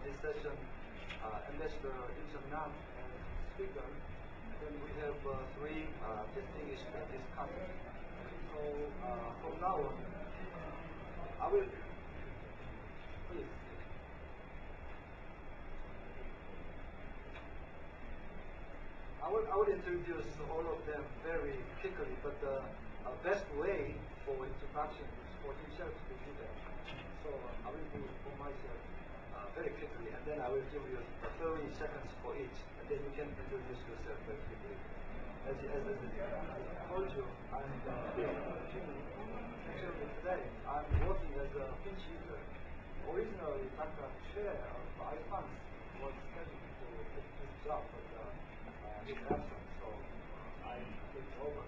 this session Ambassador Im Nam as speaker. And then we have three distinguished discussants. So from now on, I will please. I will introduce all of them very quickly, but the best way for introduction is for himself to do that. So I will do for myself very quickly, and then I will give you 30 seconds for each, and then you can introduce yourself very quickly. As I told you, I'm actually today I'm working as a pinch hitter. Originally, Dr. Chair of IFANS was scheduled to take this job, but he's absent, so I take over.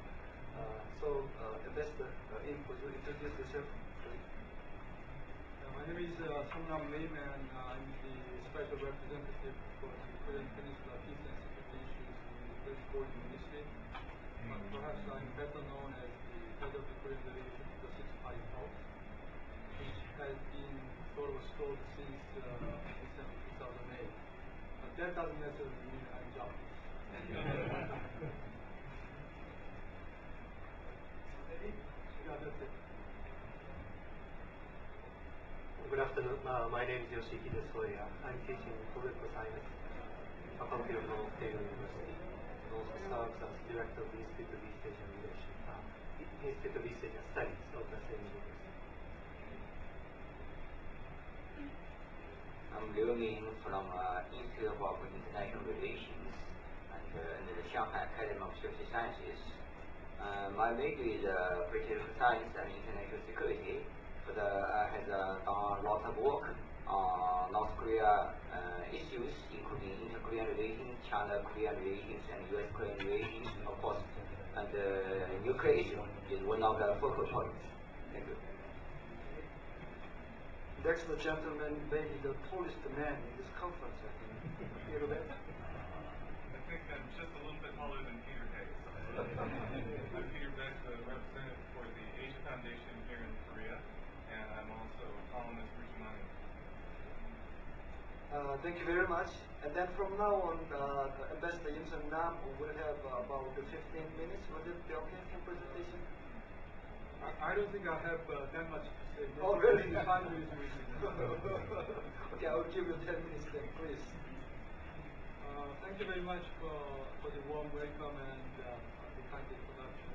Ambassador Im, would you introduce yourself, please? My name is Nam Lim, and I'm the Special Representative for the Korean Peninsula Peace and Security issues in the British Foreign Ministry. Perhaps I'm better known as the head of the Korean delegation to the Six-Party Talks, which has been sort of stalled since December 2008. But that doesn't necessarily mean I'm jobless. Good afternoon. My name is Yoshihide Soya. I'm teaching political science, Faculty of Law, State University, and also serves as Director of the Institute of East Asian Relations, Institute of East Asian Studies of the same university. I'm Liu Ming from Institute of International Relations and the Shanghai Academy of Social Sciences. My major is political science and international security, but I have done a lot of work on North Korea issues, including inter-Korean relations, China-Korean relations, and US-Korean relations, of course, and nuclear issue is one of the focal points. Thank you. Next, the gentleman, maybe the tallest man in this conference, I think. Peter Beck? I think I'm just a little bit taller than Peter Beck. I'm Peter Beck, the representative for the Asia Foundation here in Korea, and I'm also a columnist for China. Thank you very much. And then from now on, Ambassador Im Nam will have about 15 minutes. Would it be okay for presentation? I don't think I have that much to say. Oh, really? 5 minutes with me. Okay, I will give you 10 minutes then, please. Thank you very much for the warm welcome and the kind introduction,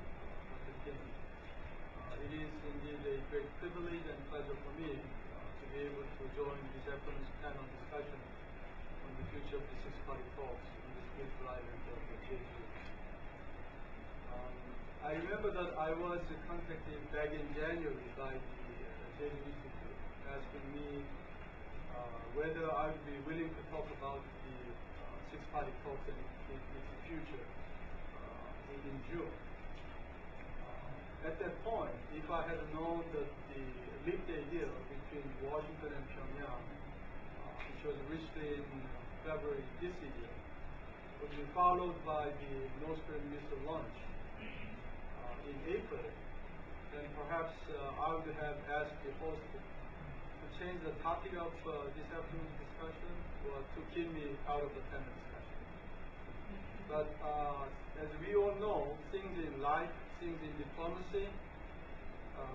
Dr. Kim. It is indeed a great privilege and pleasure for me to be able to join this afternoon's panel discussion on the future of the Six-Party Talks on this beautiful island of Jeju. I remember that I was contacted back in January by the Jeju Institute asking me whether I would be willing to talk about the Six-Party Talks and its future in June. At that point, if I had known that the Leap Day deal between Washington and Pyongyang, which was reached in February this year, would be followed by the North Korean missile launch in April, then perhaps I would have asked the host to change the topic of this afternoon's discussion or to keep me out of the panel discussion. But as we all know, things in life, things in diplomacy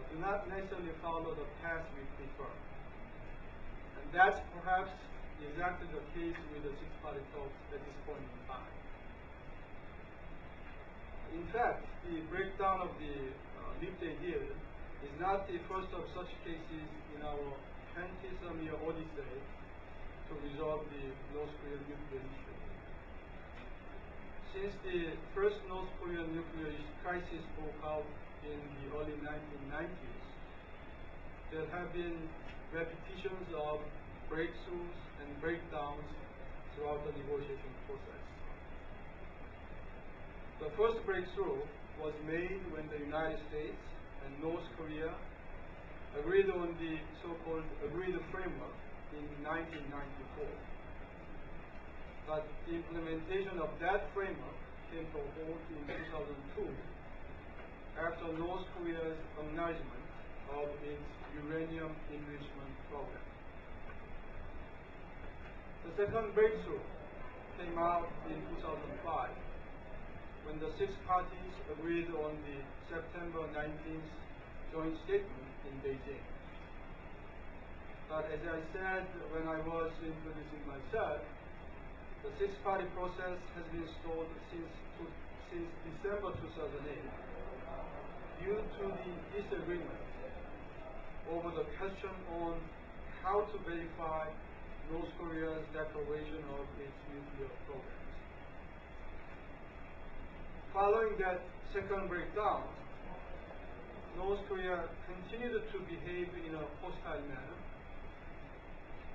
do not necessarily follow the path we prefer. And that's perhaps exactly the case with the Six-Party Talks at this point in time. In fact, the breakdown of the Leap Day deal is not the first of such cases in our 20-some-year odyssey to resolve the North Korean nuclear issue. Since the first North Korean nuclear crisis broke out in the early 1990s, there have been repetitions of breakthroughs and breakdowns throughout the negotiation process. The first breakthrough was made when the United States and North Korea agreed on the so-called agreed framework in 1994. But the implementation of that framework came to a halt in 2002 after North Korea's acknowledgement of its uranium enrichment program. second breakthrough came out in 2005 when the six parties agreed on the September 19th joint statement in Beijing. But as I said when I was introducing myself, the six-party process has been stalled since December 2008 due to the disagreement over the question on how to verify North Korea's declaration of its nuclear programs. Following that second breakdown, North Korea continued to behave in a hostile manner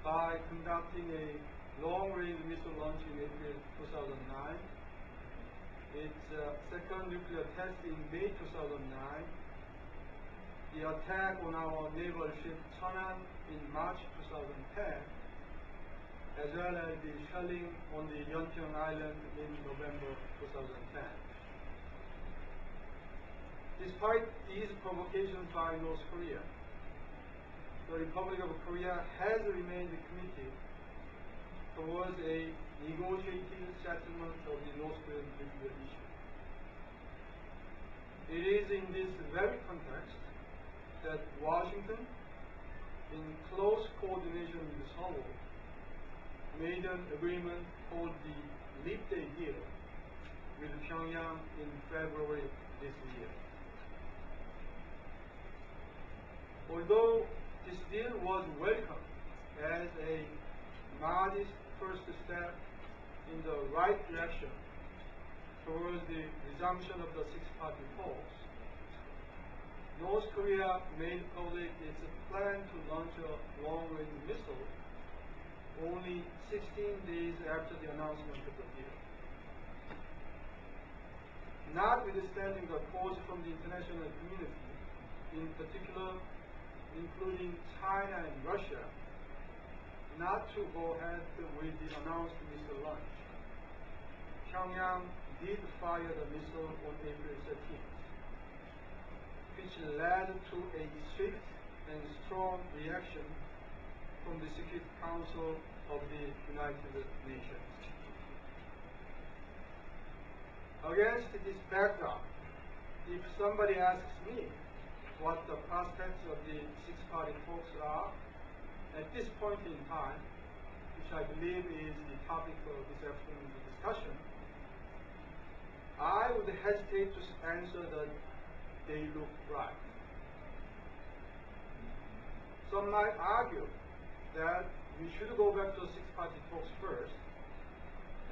by conducting a long-range missile launch in April 2009, its second nuclear test in May 2009, the attack on our naval ship Cheonan in March 2010, as well as the shelling on the Yeonpyeong Island in November 2010. Despite these provocations by North Korea, the Republic of Korea has remained committed towards a negotiated settlement of the North Korean nuclear issue. It is in this very context that Washington, in close coordination with Seoul, made an agreement called the Leap Day Deal with Pyongyang in February this year. Although this deal was welcomed as a modest first step in the right direction towards the resumption of the six-party talks, North Korea made public its plan to launch a long-range missile only 16 days after the announcement of the deal. Notwithstanding the calls from the international community, in particular including China and Russia, not to go ahead with the announced missile launch, Pyongyang did fire the missile on April 13th, which led to a swift and strong reaction from the Security Council of the United Nations. Against this backdrop, if somebody asks me what the prospects of the six-party talks are at this point in time, which I believe is the topic of this afternoon's discussion, I would hesitate to answer that they look bright. Some might argue that we should go back to the six-party talks first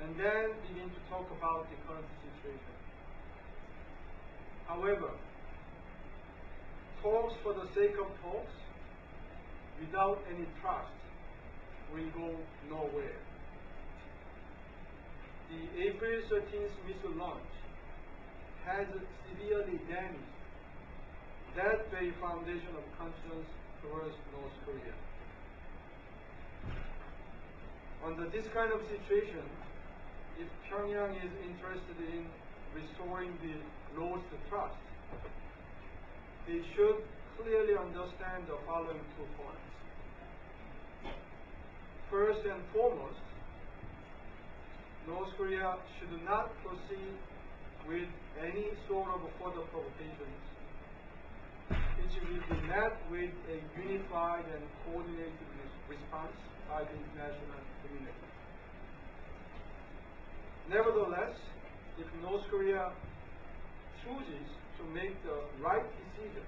and then begin to talk about the current situation. However, talks for the sake of talks without any trust will go nowhere. The April 13th missile launch has severely damaged that very foundation of confidence towards North Korea. Under this kind of situation, if Pyongyang is interested in restoring the lost trust, they should clearly understand the following 2 points. First and foremost, North Korea should not proceed with any sort of further provocations which will be met with a unified and coordinated response by the international community. Nevertheless, if North Korea chooses to make the right decision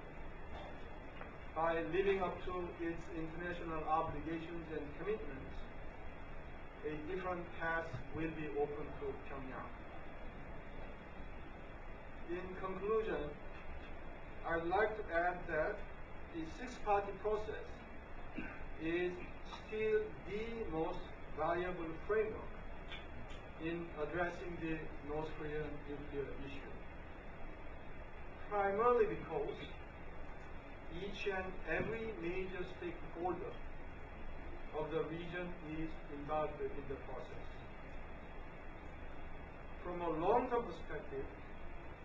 by living up to its international obligations and commitments, a different path will be open to Pyongyang. In conclusion, I'd like to add that the six-party process is still the most valuable framework in addressing the North Korean nuclear issue, primarily because each and every major stakeholder of the region is involved in the process. From a long-term perspective,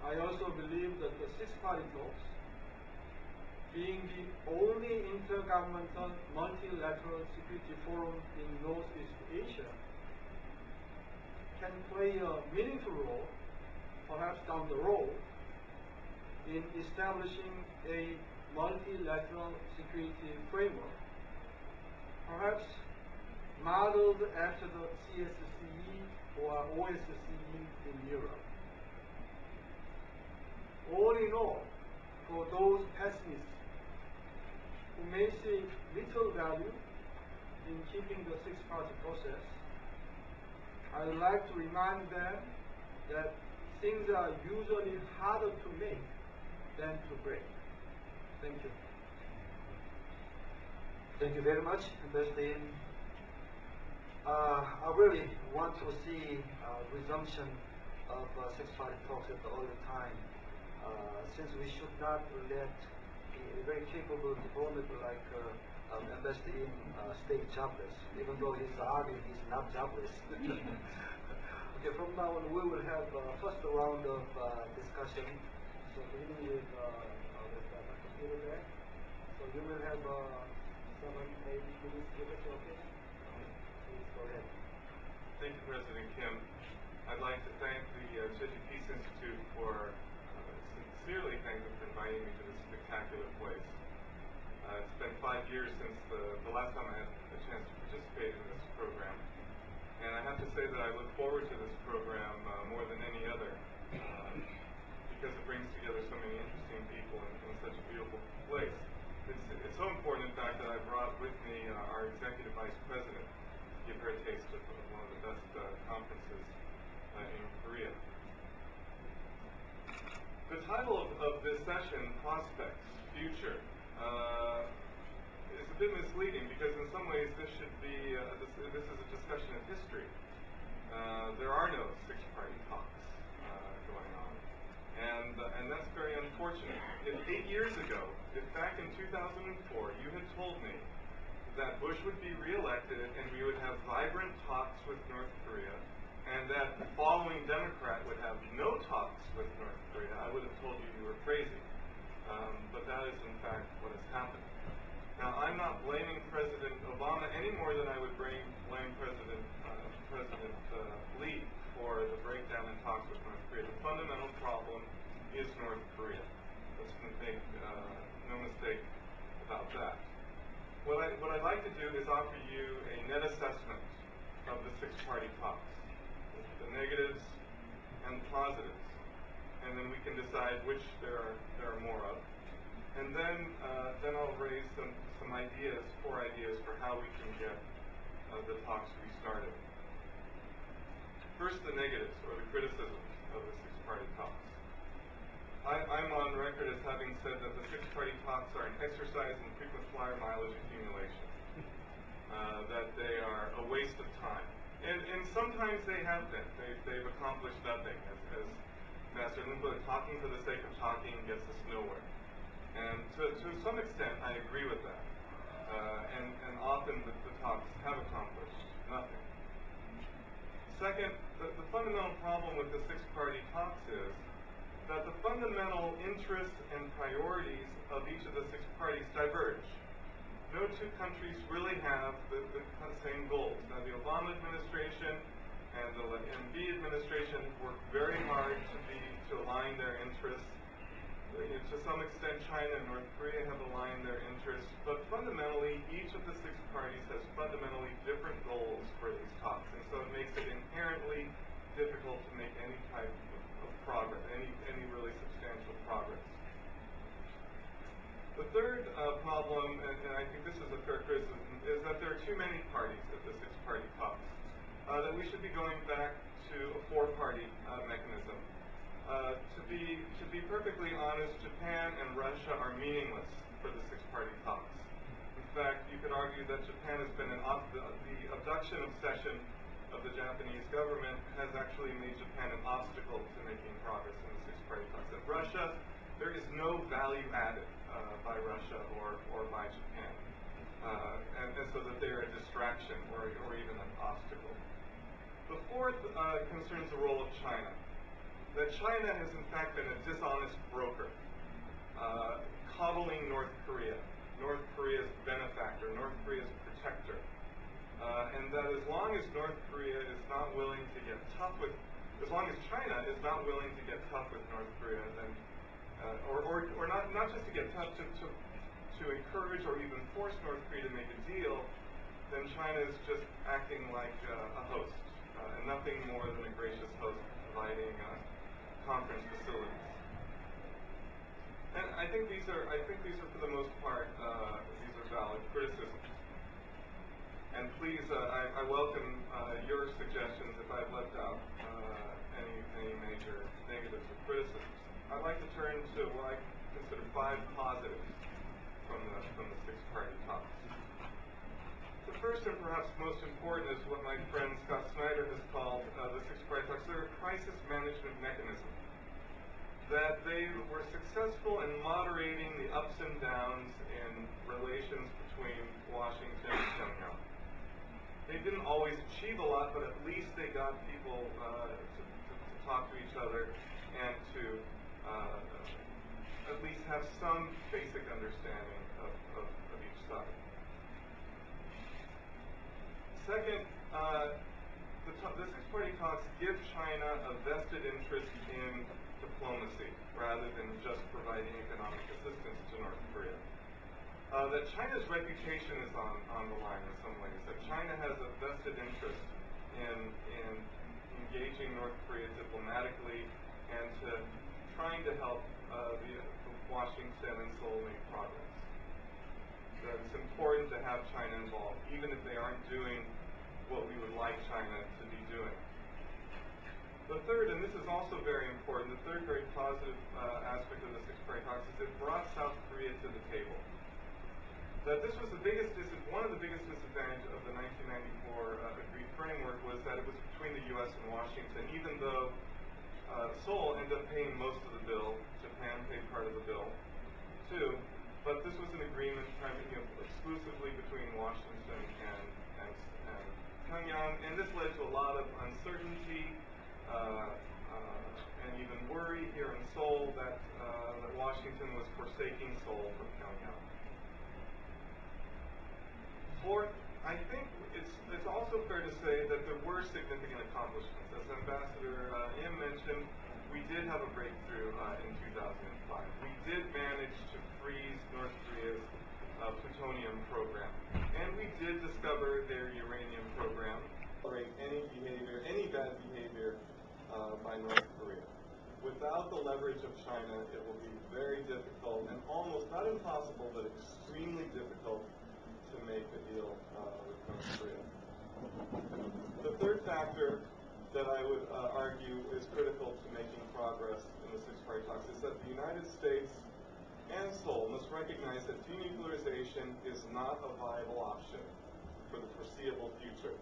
I also believe that the six-party talks, being the only intergovernmental multilateral security forum in Northeast Asia, a meaningful role, perhaps down the road, in establishing a multilateral security framework, perhaps modeled after the CSCE or OSCE in Europe. All in all, for those pessimists who may see little value in keeping the six-party process, I would like to remind them that things are usually harder to make than to break. Thank you. Thank you very much, Ambassador Yin. I really want to see resumption of six-party talks at the early time, since we should not let a very capable diplomat like Ambassador Yin stay jobless, even though he's arguing he's not jobless. Okay, from now on we will have first round of discussion. So beginning with Dr. Peter there. So you will have 7-8 minutes to get your opinion. Please go ahead. Thank you, President Kim. I'd like to thank the Jeju Peace Institute for sincerely thank them for inviting me to this spectacular place. It's been 5 years since the last time I had a chance to participate in this program. And I have to say that I look forward to this program more than any other because it brings together so many interesting people in such a beautiful place. It's so important, in fact, that I brought with me our Executive Vice President to give her a taste of one of the best conferences in Korea. The title of this session, Prospects, Future, is a bit misleading because in some ways this should be, this is a discussion of history. There are no six-party talks going on. And that's very unfortunate. 8 years ago, back in 2004, you had told me that Bush would be reelected and we would have vibrant talks with North Korea, and that the following Democrat would have no talks with North Korea. I would have told you you were crazy. But that is in fact what has happened. Now, I'm not blaming President Obama any more than I would blame President Lee for the breakdown in talks with North Korea. The fundamental problem is North Korea. Let's make no mistake about that. What I'd like to do is offer you a net assessment of the six-party talks, the negatives and the positives, and then we can decide which there are more of. And then I'll raise some ideas for how we can get the talks restarted. First, the negatives, or the criticisms of the six-party talks. I'm on record as having said that the six-party talks are an exercise in frequent flyer mileage accumulation, that they are a waste of time. And sometimes they have been. They've accomplished nothing. As Master Lumpa, talking for the sake of talking gets us nowhere. And to some extent, I agree with that. And often the talks have accomplished nothing. Second, the fundamental problem with the six-party talks is that the fundamental interests and priorities of each of the six parties diverge. No two countries really have the same goals. Now, the Obama administration and the MB administration worked very hard to align their interests. To some extent, China and North Korea have aligned their interests, but fundamentally, each of the six parties has fundamentally different goals for these talks, and so it makes it inherently difficult to make any type of progress, any really substantial progress. The third problem, and I think this is a fair criticism, is that there are too many parties at the six-party talks, that we should be going back to a four-party mechanism. To be perfectly honest, Japan and Russia are meaningless for the six-party talks. In fact, you could argue that Japan has been the abduction obsession of the Japanese government has actually made Japan an obstacle to making progress in the six-party talks. At Russia, there is no value added by Russia or by Japan, and so that they are a distraction or even an obstacle. The fourth concerns the role of China. That China has in fact been a dishonest broker, coddling North Korea's benefactor, North Korea's protector, and that as long as North Korea is not willing to get tough with as long as China is not willing to get tough with North Korea, then, or not just to get tough, to encourage or even force North Korea to make a deal, then China is just acting like a host, and nothing more than a gracious host providing conference facilities. And I think these are for the most part, these are valid criticisms. And please, I welcome your suggestions if I've left out any major negatives or criticisms. I'd like to turn to what I consider 5 positives from the six-party talks. The first and perhaps most important is what my friend Scott Snyder has called the six-party talks. They're a crisis management mechanism. That they were successful in moderating the ups and downs in relations between Washington and Pyongyang. They didn't always achieve a lot, but at least they got people to talk to each other and to at least have some basic understanding of each side. Second, the six-party talks give China a vested interest in diplomacy rather than just providing economic assistance to North Korea. That China's reputation is on the line in some ways. That China has a vested interest in engaging North Korea diplomatically and to trying to help Washington and Seoul make progress. That it's important to have China involved, even if they aren't doing what we would like China to be doing. The third, and this is also very important, the third very positive aspect of the six-party talks is it brought South Korea to the table. That this was one of the biggest disadvantages of the 1994 agreed framework was that it was between the U.S. and Washington, even though Seoul ended up paying most of the bill, Japan paid part of the bill too, but this was an agreement exclusively between Washington and Pyongyang, and this led to a lot of uncertainty and even worry here in Seoul that Washington was forsaking Seoul for Pyongyang. Fourth, I think it's also fair to say that there were significant accomplishments. As Ambassador Im mentioned, we did have a breakthrough in 2005. We did manage to freeze North Korea's plutonium program, and we did discover their uranium program. Any bad behavior by North Korea. Without the leverage of China, it will be very difficult and almost not impossible, but extremely difficult to make a deal with North Korea. The third factor that I would argue is critical to making progress in the six-party talks is that the United States and Seoul must recognize that denuclearization is not a viable option for the foreseeable future.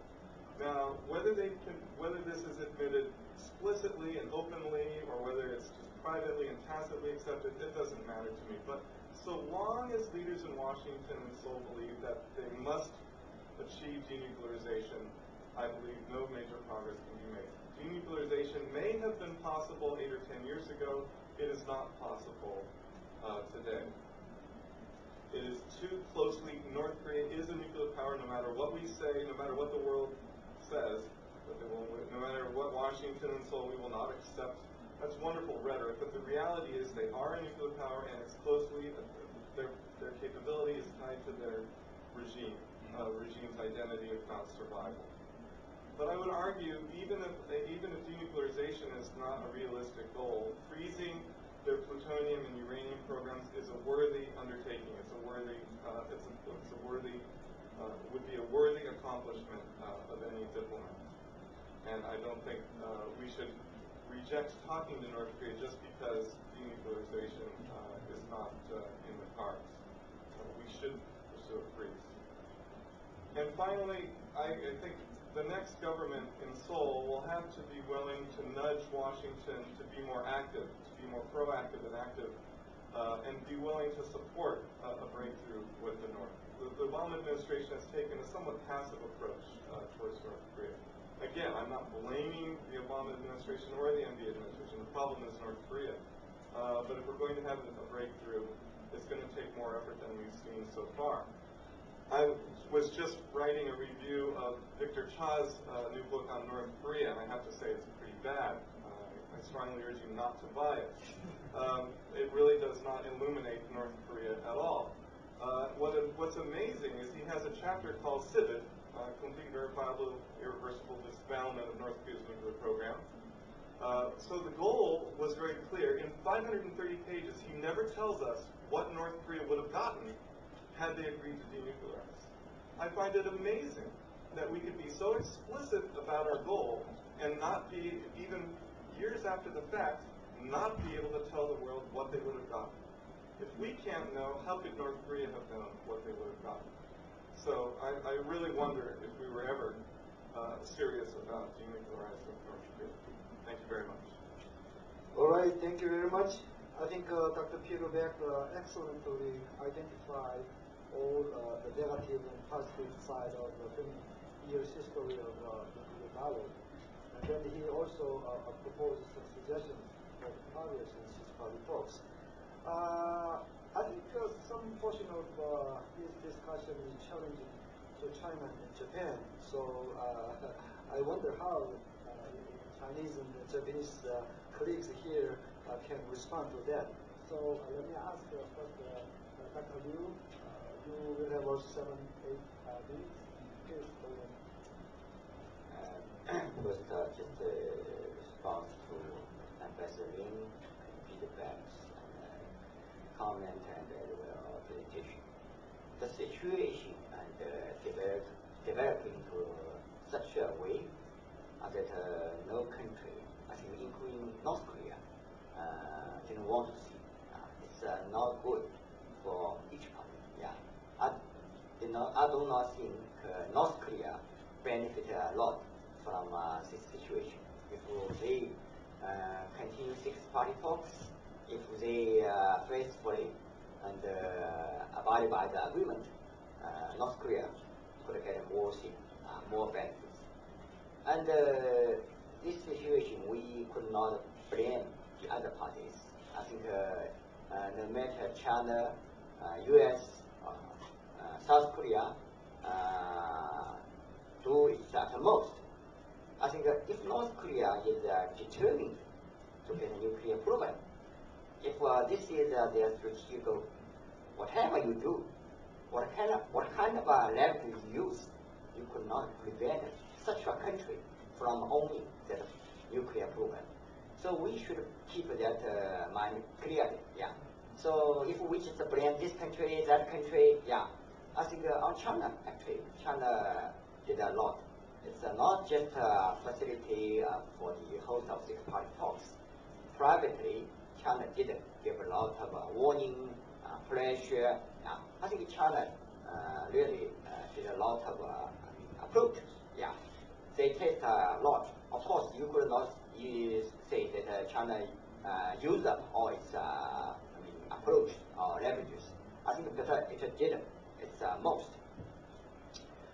Now, whether this is admitted explicitly and openly, or whether it's just privately and tacitly accepted, it doesn't matter to me. But so long as leaders in Washington and Seoul believe that they must achieve denuclearization, I believe no major progress can be made. Denuclearization may have been possible 8 or 10 years ago. It is not possible today. It is too closely, North Korea is a nuclear power no matter what we say, no matter what the world says, that they will, no matter what Washington and Seoul, we will not accept. That's wonderful rhetoric, but the reality is they are a nuclear power, and it's closely, their capability is tied to their regime's identity, if not survival. But I would argue, even if denuclearization is not a realistic goal, freezing their plutonium and uranium programs is a worthy undertaking. It's a worthy, would be a worthy accomplishment of any diplomat. And I don't think we should reject talking to North Korea just because denuclearization is not in the cards. We should pursue a freeze. And finally, I think the next government in Seoul will have to be willing to nudge Washington to be more active, to be more proactive and active, and be willing to support a breakthrough with the North. The Obama administration has taken a somewhat passive approach towards North Korea. Again, I'm not blaming the Obama administration or the ND administration. The problem is North Korea. But if we're going to have a breakthrough, it's going to take more effort than we've seen so far. I was just writing a review of Victor Cha's new book on North Korea, and I have to say it's pretty bad. I strongly urge you not to buy it. It really does not illuminate North Korea at all. What's amazing is he has a chapter called Civet, Complete, Verifiable, Irreversible Disarmament of North Korea's Nuclear Program. So the goal was very clear. In 530 pages, he never tells us what North Korea would have gotten had they agreed to denuclearize. I find it amazing that we could be so explicit about our goal and not be, even years after the fact, not be able to tell the world what they would have gotten. If we can't know, how could North Korea have known what they would have gotten? So I really wonder if we were ever serious about denuclearizing North Korea. Thank you very much. All right, thank you very much. I think Dr. Peter Beck excellently identified all the negative and positive side of the 20 years history of nuclear dialogue. And then he also proposed some suggestions for the progress in his party talks. I think some portion of his discussion is challenging to China and Japan. So I wonder how Chinese and Japanese colleagues here can respond to that. So let me ask first Dr. Liu. You will have also 7-8 minutes. Please go ahead. First, just a response to Ambassador Lin, feedbacks, and comment, and presentation. The situation and developing to such a way that no country, I think including North Korea, didn't want to see. It's not good for each party. Yeah, I do not think North Korea benefited a lot from this situation. If they continue six-party talks, if they faithfully and abide by the agreement, North Korea could get more benefits. And this situation, we could not blame the other parties. I think no matter China, US, South Korea do its utmost. I think if North Korea is determined to get a nuclear program, if this is their strategic goal, whatever you do, what kind of level you use, you could not prevent such a country from owning that nuclear program. So we should keep that mind clearly. Yeah. So if we just blame this country, that country, yeah, I think on China actually, China did a lot. It's not just a facility for the host of six-party talks. Privately, China did give a lot of warning, pressure. I think China really did a lot of approaches. Yeah, they test a lot. Of course, you could not say that China used up all its approach or leverages. I think that it did its most.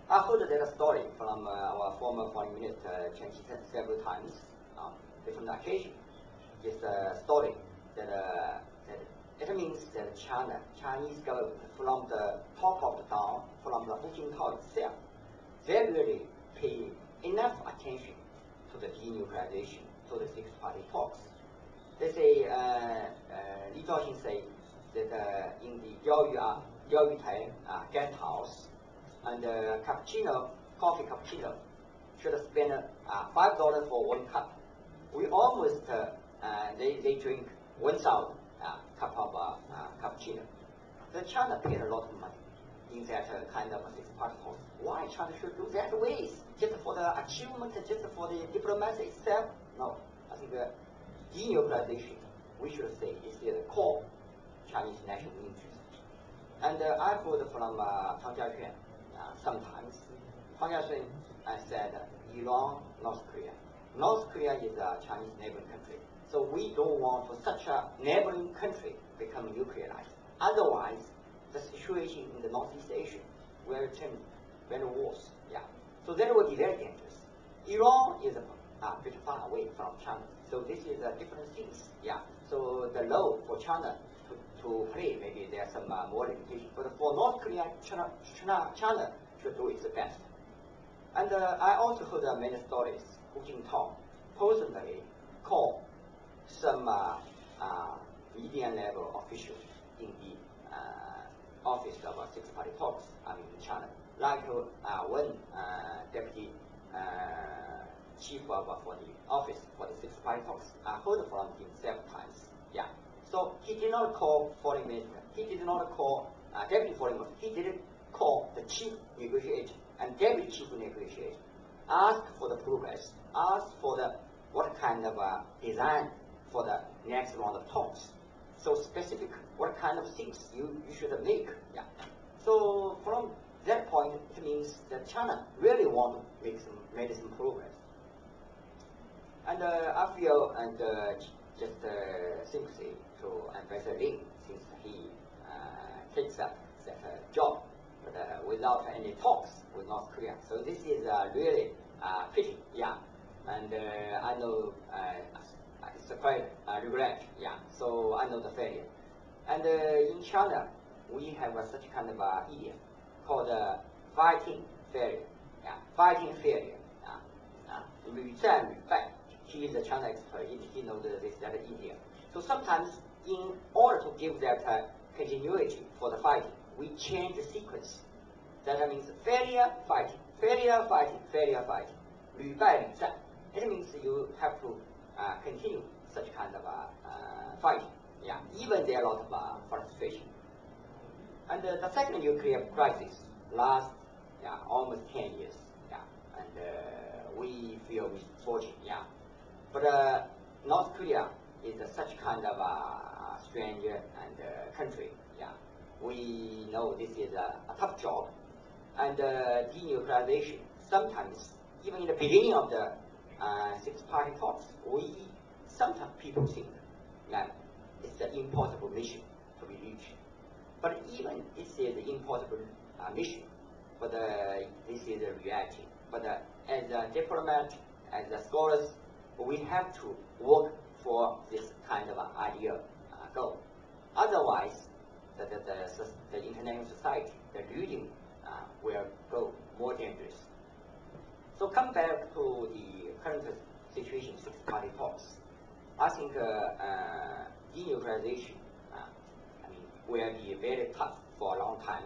I heard that story from our former foreign minister Chen Qi several times on different occasions. This story that it means that Chinese government, from the top of the down, from the Beijing itself, they really pay enough attention to the denuclearization, to the six-party talks. They say, Li Zhaoxin say that in the Diaoyutai guest house, and coffee cappuccino should spend $5 for one cup. We almost, they drink 1,000 cup of cappuccino. The China paid a lot of money in that kind of six-party talk. Why China should do that ways? Just for the achievement, just for the diplomacy itself? No. I think denuclearization, we should say, is the core Chinese national interest. And I've heard from Pang Jiaxuan sometimes. Pang Jiaxuan said Iran, North Korea. North Korea is a Chinese neighboring country. So we don't want for such a neighboring country become nuclearized. Otherwise, the situation in the Northeast Asia will turn very worse. Yeah. So that would be very dangerous. Iran is a bit far away from China. So this is different things. Yeah. So the law for China to play. Maybe there's some more limitations. But for North Korea, China should do its best. And I also heard many stories. Hu Jintao personally called some medium level officials in the office of six-party talks, in China. Like one deputy chief for the office for the six-party talks, I heard from him several times. Yeah. So he did not call foreign minister. He did not call deputy foreign minister. He did call the chief negotiator and deputy chief negotiator. Ask for the progress. Ask for the what kind of design for the next round of talks. So specific, what kind of things you should make. Yeah. So from that point, it means that China really want to make some progress. And I feel just sympathy to Ambassador Lin since he takes up that job, but without any talks with North Korea. So this is really pity, yeah. And I know it's quite regret, yeah. So I know the failure. And in China, we have such kind of idiom called fighting failure, yeah. Fighting failure, he is a China expert. He knows that idiom. So sometimes, in order to give that continuity for the fighting, we change the sequence. That means failure, fighting, failure, fighting, failure, fighting. 屡败屡战. It means you have to continue such kind of fighting. Yeah, even there are a lot of frustration. And the second nuclear crisis lasts almost 10 years. Yeah, and we feel misfortune. Yeah, but North Korea is such kind of strange and country. Yeah, we know this is a tough job, and denuclearization. Sometimes, even in the beginning of the six-party talks, sometimes people think that it's an impossible mission to be reached. But even this is an impossible mission, but this is a reality. But as a diplomat, as a scholars, we have to work for this kind of ideal goal. Otherwise, the international society, the region, will go more dangerous. So come back to the current situation, six-party talks. I think denuclearization will be very tough for a long time.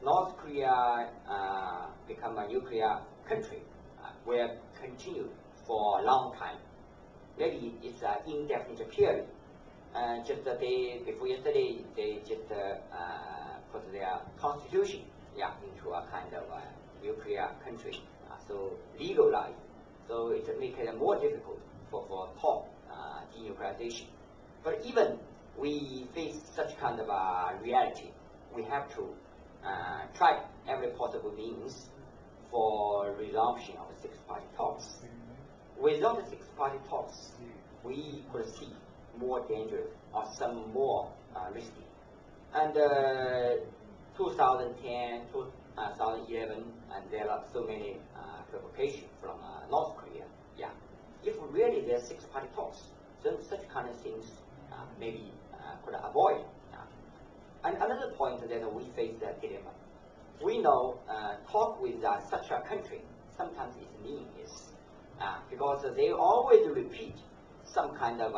North Korea become a nuclear country will continue for a long time. Maybe it's an indefinite period. Just the day before yesterday, they just put their constitution into a kind of nuclear country. So legalized. So it makes it more difficult for talk denuclearization. But even we face such kind of reality, we have to try every possible means for resumption of the six-party talks. Without the six-party talks, we could see more danger or some more risky. And 2010, 2011, and there are so many provocations from North Korea. Yeah, if really there's six-party talks, then such kind of things maybe could avoid. And another point that we face the dilemma. We know talk with such a country sometimes is meaningless because they always repeat some kind of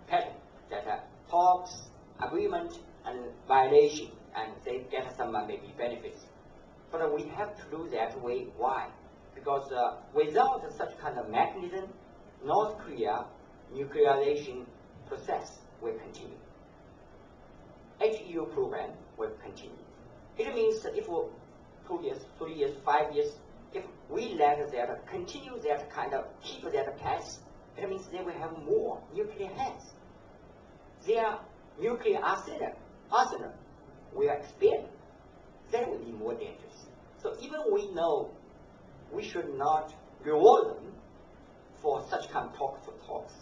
pattern that talks, agreement, and violation, and they get some maybe benefits. But we have to do that way. Why? Because without such kind of mechanism, North Korea nuclearization process will continue. HEU program will continue. It means that if 2 years, 3 years, 5 years, if we let that continue that kind of keep that path, it means they will have more nuclear heads. Their nuclear arsenal will expand. That will be more dangerous. So even we know we should not reward them for such kind of talks,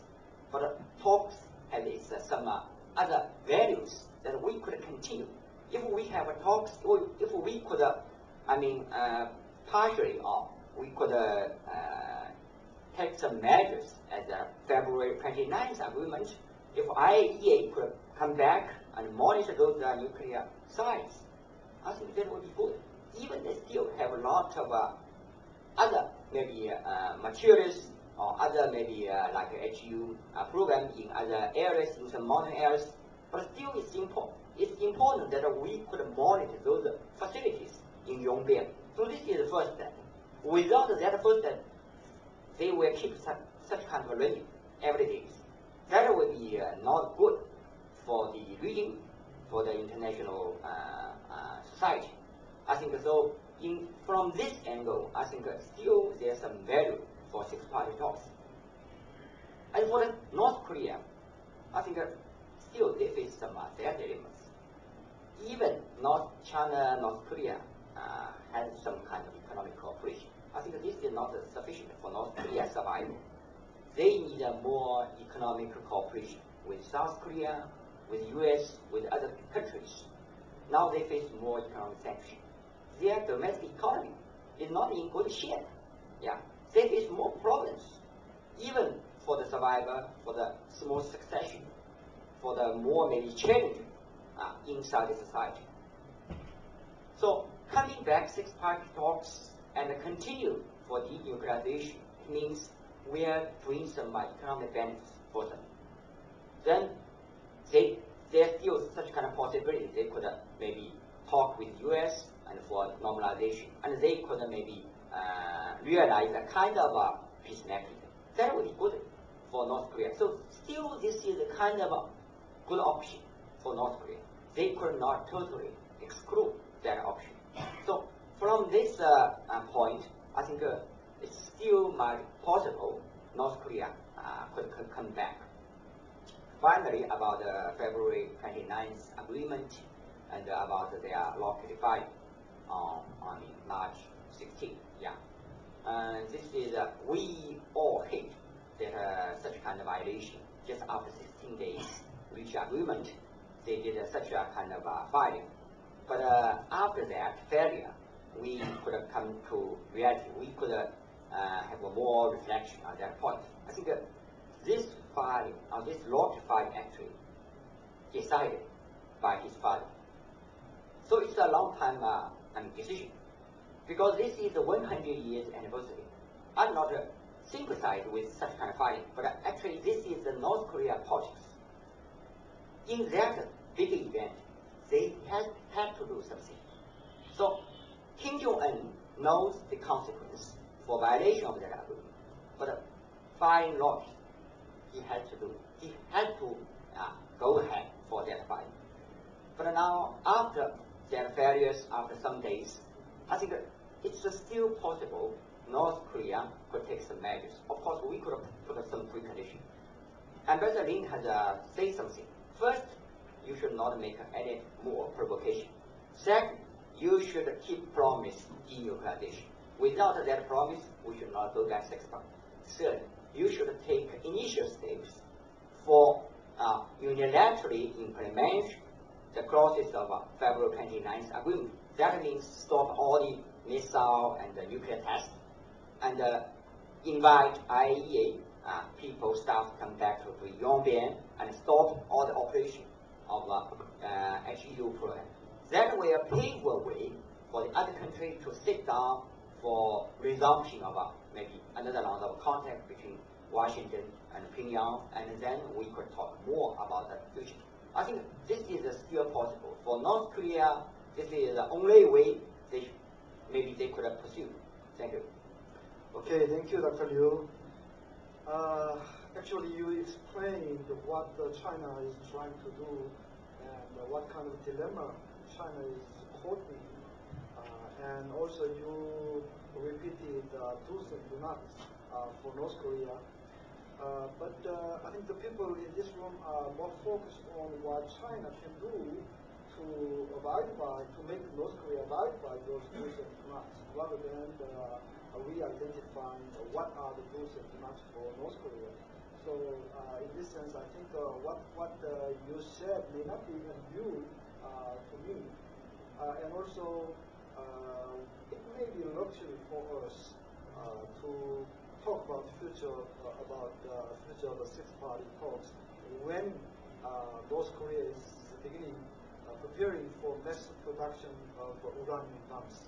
but talks have some other values that we could continue. If we have talks, or if we could, partially, or we could take some measures as a February 29th agreement, if IAEA could come back and monitor those nuclear sites, I think that would be good. Even they still have a lot of other maybe materials or other maybe like HU program in other areas, in some mountain areas, but still it's important that we could monitor those facilities in Yongbing. So this is the first step. Without that first step, they will keep such kind of running every day. That will be not good for the region, for the international society. I think so. From this angle, I think still there's some value for six-party talks. And for North Korea, I think still they face some their dilemmas. Even North China, North Korea has some kind of economic cooperation. I think this is not sufficient for North Korea's survival. They need more economic cooperation with South Korea, with US, with other countries. Now they face more economic sanctions. Their domestic economy is not in good shape. Yeah, they face more problems, even for the survivor, for the small succession, for the more maybe challenging inside the society. So coming back six-party talks and continue for denuclearization means we are doing some economic benefits for them. Then there's still such kind of possibility. They could maybe talk with US and for normalization, and they could maybe realize a kind of a peace mechanism. That would be good for North Korea. So still this is a kind of a good option for North Korea. They could not totally exclude that option. So from this point, I think it's still might possible North Korea could come back. Finally, about the February 29th agreement and about their blockade fight on March 16th. Yeah, this is we all hate that such kind of violation. Just after 16 days, reach agreement, they did such a kind of fighting. But after that failure, we could come to reality. We could have a more reflection on that point. I think this filing, this blockade fight actually decided by his father. So it's a long time decision, because this is the 100 years anniversary. I'm not sympathized with such kind of fighting, but actually this is the North Korea politics. In that big event, they had to do something. So Kim Jong-un knows the consequence for violation of that agreement, but by law, he had to do. He had to go ahead for that fight. But now, after their failures, after some days, I think it's still possible North Korea could take some measures. Of course, we could put some precondition. Ambassador Lin has said something. First, you should not make any more provocation. Second, you should keep promise denuclearization. Without that promise, we should not go back 6 months. Third, you should take initial steps for unilaterally implement the clauses of February 29th agreement. That means stop all the missile and the nuclear tests, and invite IAEA people, staff to come back to Yongbing and stop all the operation of HU program. That will pave a way for the other country to sit down for resumption of maybe another round of contact between Washington and Pyongyang, and then we could talk more about the future. I think this is still possible. For North Korea, this is the only way maybe they could pursue. Thank you. Okay, thank you, Dr. Liu. Actually, you explained what China is trying to do and what kind of dilemma China is caught in. And also you repeated do's and do nots for North Korea. But I think the people in this room are more focused on what China can do to abide by, to make North Korea abide by those do's and do nots, rather than re-identifying what are the do's and do nots for North Korea. So in this sense, I think what you said may not be new to me. And also, it may be a luxury for us to talk about future about future of the six-party talks when North Korea is beginning preparing for mass production of uranium bombs.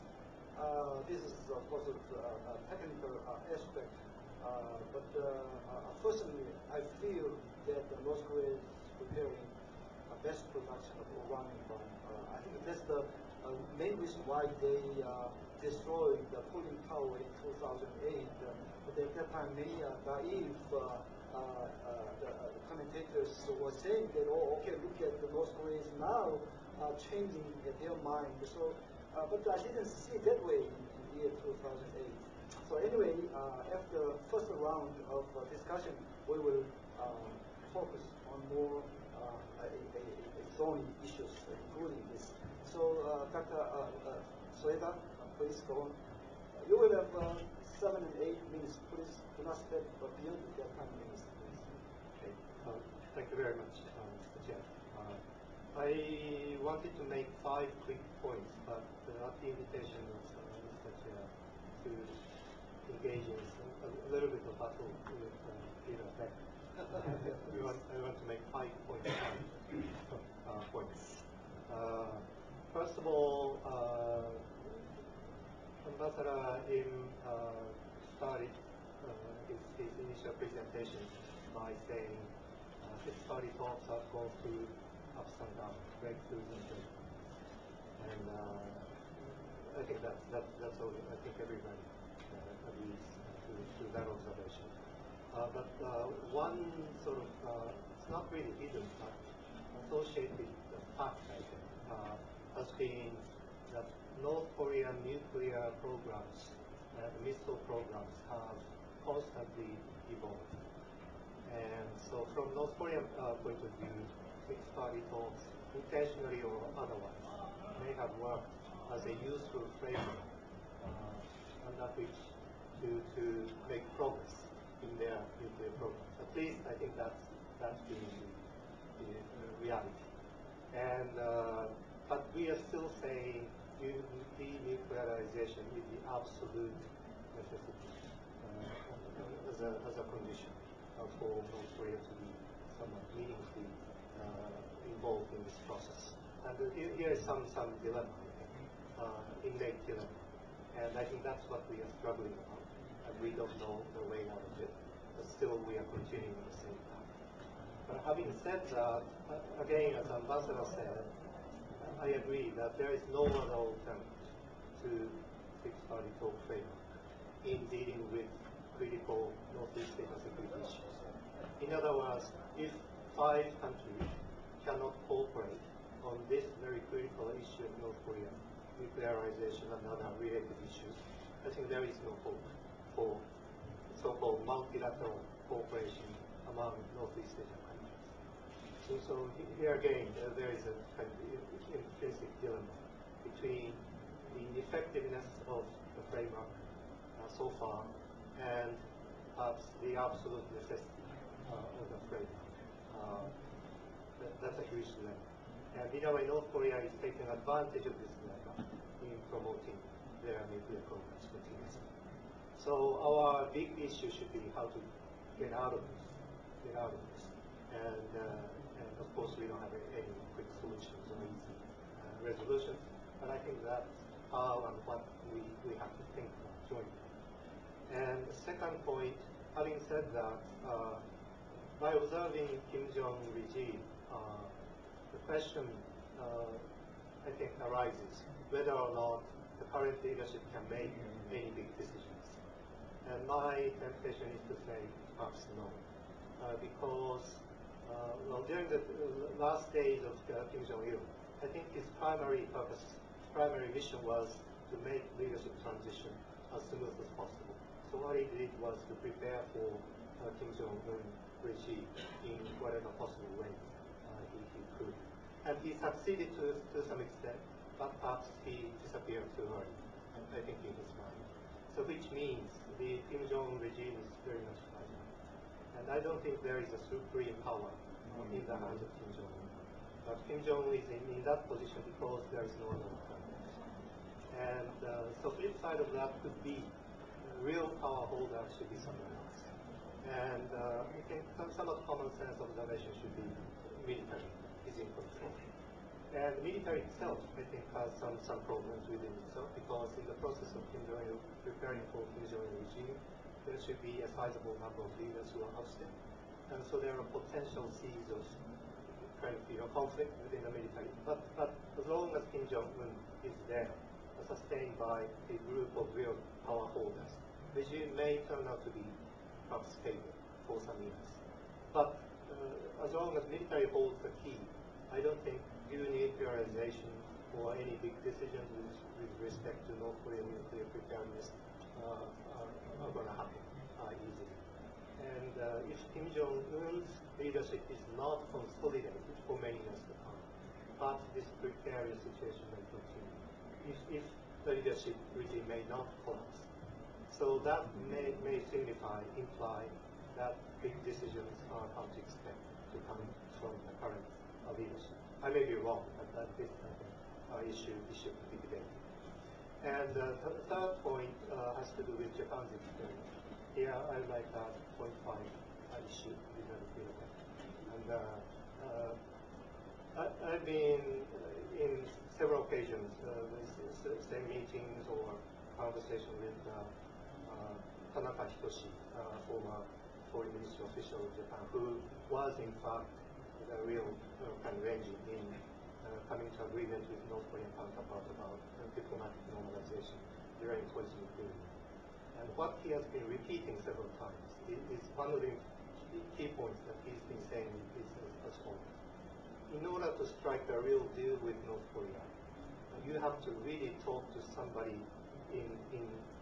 This is of course a technical aspect, but personally I feel that North Korea is preparing a mass production of uranium bomb. I think that's the main reason why they destroyed the cooling tower in 2008. But at that time, many naive commentators were saying that, oh, okay, look at the North Koreans now changing their mind. So, but I didn't see it that way in the year 2008. So anyway, after first round of discussion, we will focus on more zoning issues, including this. So, Dr. Soeda, please go on. You will have 7 and 8 minutes. Please do not step beyond that time limits, please. Okay. Thank you very much, Mr. Chair. I wanted to make 5 quick points, but at the invitation of Mr. Chair to engage in a little bit of battle with Peter Beck. I want to make 5 points. First of all, Ambassador Im started his initial presentation by saying six-party talks have gone through ups and downs, breakthroughs and breakdowns. And I think that's all. I think everybody agrees to that observation. But one sort of, it's not really hidden, but associated fact, I think, has been that North Korean nuclear programs and missile programs have constantly evolved. And so from North Korean point of view, six-party talks, intentionally or otherwise, may have worked as a useful framework under which to make progress in their nuclear programs. At least I think that's been the reality. And but we are still saying denuclearization is the absolute necessity as a condition for North Korea to be somewhat meaningfully involved in this process. And here is some dilemma, innate dilemma. And I think that's what we are struggling about. And we don't know the way out of it. But still we are continuing the same path. But having said that, again, as Ambassador said, I agree that there is no other alternative to six-party talk framework in dealing with critical Northeast Asia security issues. In other words, if 5 countries cannot cooperate on this very critical issue of North Korea, nuclearization and other related issues, I think there is no hope for so-called multilateral cooperation among Northeast Asian countries. So here again, there is a kind of intrinsic dilemma between the effectiveness of the framework so far and perhaps the absolute necessity of the framework. That's a huge dilemma. And in a way, North Korea is taking advantage of this dilemma in promoting their nuclear programs continuously. So our big issue should be how to get out of this. And of course, we don't have any quick solutions or easy resolutions. But I think that's how and what we have to think about jointly. And the second point, having said that, by observing Kim Jong regime, the question I think arises whether or not the current leadership can make any big decisions. And my temptation is to say perhaps no, because well, during the last days of Kim Jong-il, I think his primary mission was to make leadership transition as smooth as possible. So what he did was to prepare for Kim Jong-un regime in whatever possible way he could. And he succeeded to some extent, but perhaps he disappeared too early, I think in his mind. So which means the Kim Jong regime is very much fragile. And I don't think there is a supreme power in the hands of Kim Jong-un. But Kim Jong is in that position because there is no other alternative. And so flip side of that could be real power holder should be someone else. And I think somewhat common sense observation should be military is in control. And military itself, I think, has some problems within itself, because in the process of Kim Jong-il preparing for Kim Jong-il regime, there should be a sizable number of leaders who are ousted. And so there are potential seeds of kind of conflict within the military. But as long as Kim Jong-un is there, sustained by a group of real power holders, the regime may turn out to be perhaps stable for some years. But as long as military holds the key, I don't think denuclearization or any big decisions with respect to North Korean nuclear preparedness are going to happen easily. And if Kim Jong-un's leadership is not consolidated for many years to come, but this precarious situation may continue. If the leadership regime may not collapse. So that may imply that big decisions are come to expect to come from the current leadership. I may be wrong, but that is, I think, issue to be debated. And the third point has to do with Japan's experience. Here, I would like to add point 5 issue vis-a-vis Philippines. And I've been in several occasions with same meetings or conversation with Tanaka Hitoshi, former foreign ministry official of Japan, who was in fact the real kind of engine in coming to agreement with North Korean counterpart about diplomatic normalization during Koizumi period. And what he has been repeating several times is one of the key points that he's been saying is as follows. In order to strike a real deal with North Korea, you have to really talk to somebody in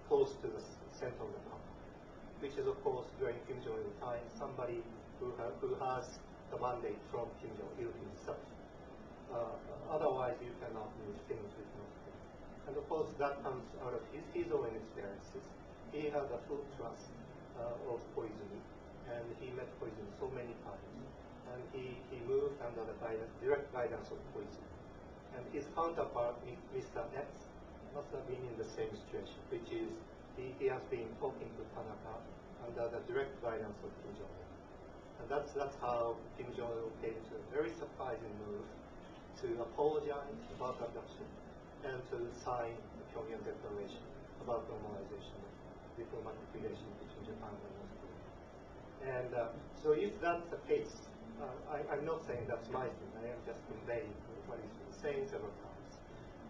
close to the center of the power, which is of course during Kim Jong-il time somebody who has the mandate from Kim Jong-il himself. Otherwise, you cannot move things with North Korea. And of course, that comes out of his own experiences. He had the full trust of Koizumi, and he met Koizumi so many times. And he moved under the direct guidance of Koizumi. And his counterpart, Mr. X, must have been in the same situation, which is he has been talking to Tanaka under the direct guidance of Kim Jong-un. And that's how Kim Jong-un came to a very surprising move to apologize about abduction and to sign the Pyongyang Declaration about normalization of diplomatic relations between Japan and North Korea. And so if that's the case, I'm not saying that's my thing, I am just conveying what he's been saying several times.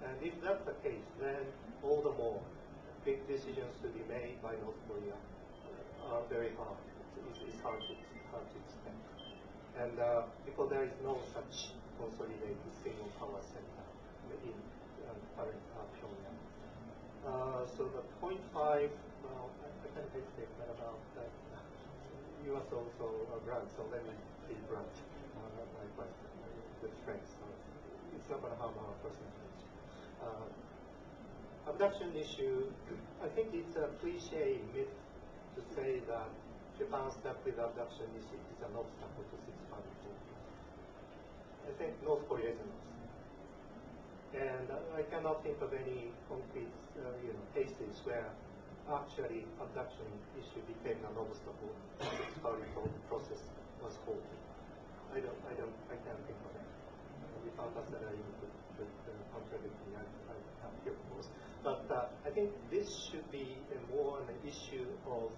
And if that's the case, then all the more big decisions to be made by North Korea are very hard. It's hard to expect. And because there is no such consolidated single power center in current Pyongyang. So the point 5, well, I can hesitate about that. You are so blunt, so let me be blunt. Likewise, good friends, so it's not going to harm our percentage. Abduction issue, I think it's a cliche myth to say that Japan stuck with abduction issue is an obstacle to ceasefire. I think North Korea is an obstacle. And I cannot think of any concrete cases where actually abduction issue became an obstacle. The ceasefire process was halted. I can't think of it. If Ambassador could contradict me, I'm happy, of course. But I think this should be more an issue of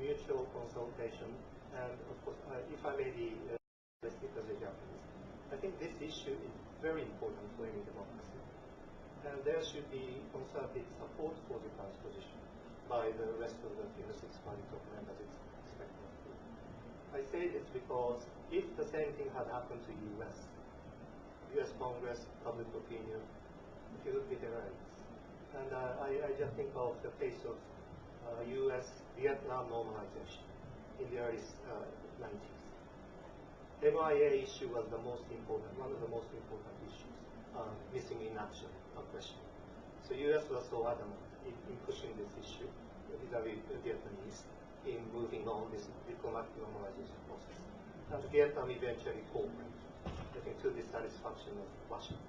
mutual consultation. And of course, if I may be speak as a Japanese, I think this issue is very important for any democracy. And there should be concerted support for Japan's position by the rest of the 6 party top members expected. I say this because if the same thing had happened to US Congress, public opinion, it would be hilarious. And I just think of the case of US-Vietnam normalization in the early 90s. MIA issue was the most important, one of the most important issues, missing in action question. So US was so adamant in pushing this issue vis-a-vis the Vietnamese in moving on this diplomatic normalization process. And Vietnam eventually cooperated, I think, to the satisfaction of Washington.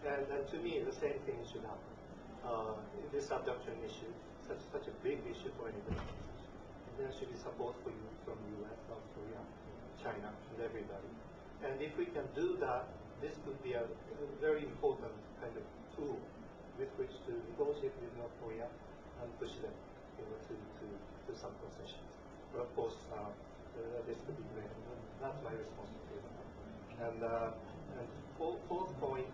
And to me, the same thing should happen. This abduction issue, such a big issue for any democracy. There should be support for North Korea, China, and everybody. And if we can do that, this could be a very important kind of tool with which to negotiate with North Korea and push them, to some concessions. But of course, this could be great. That's my response to you. And fourth point.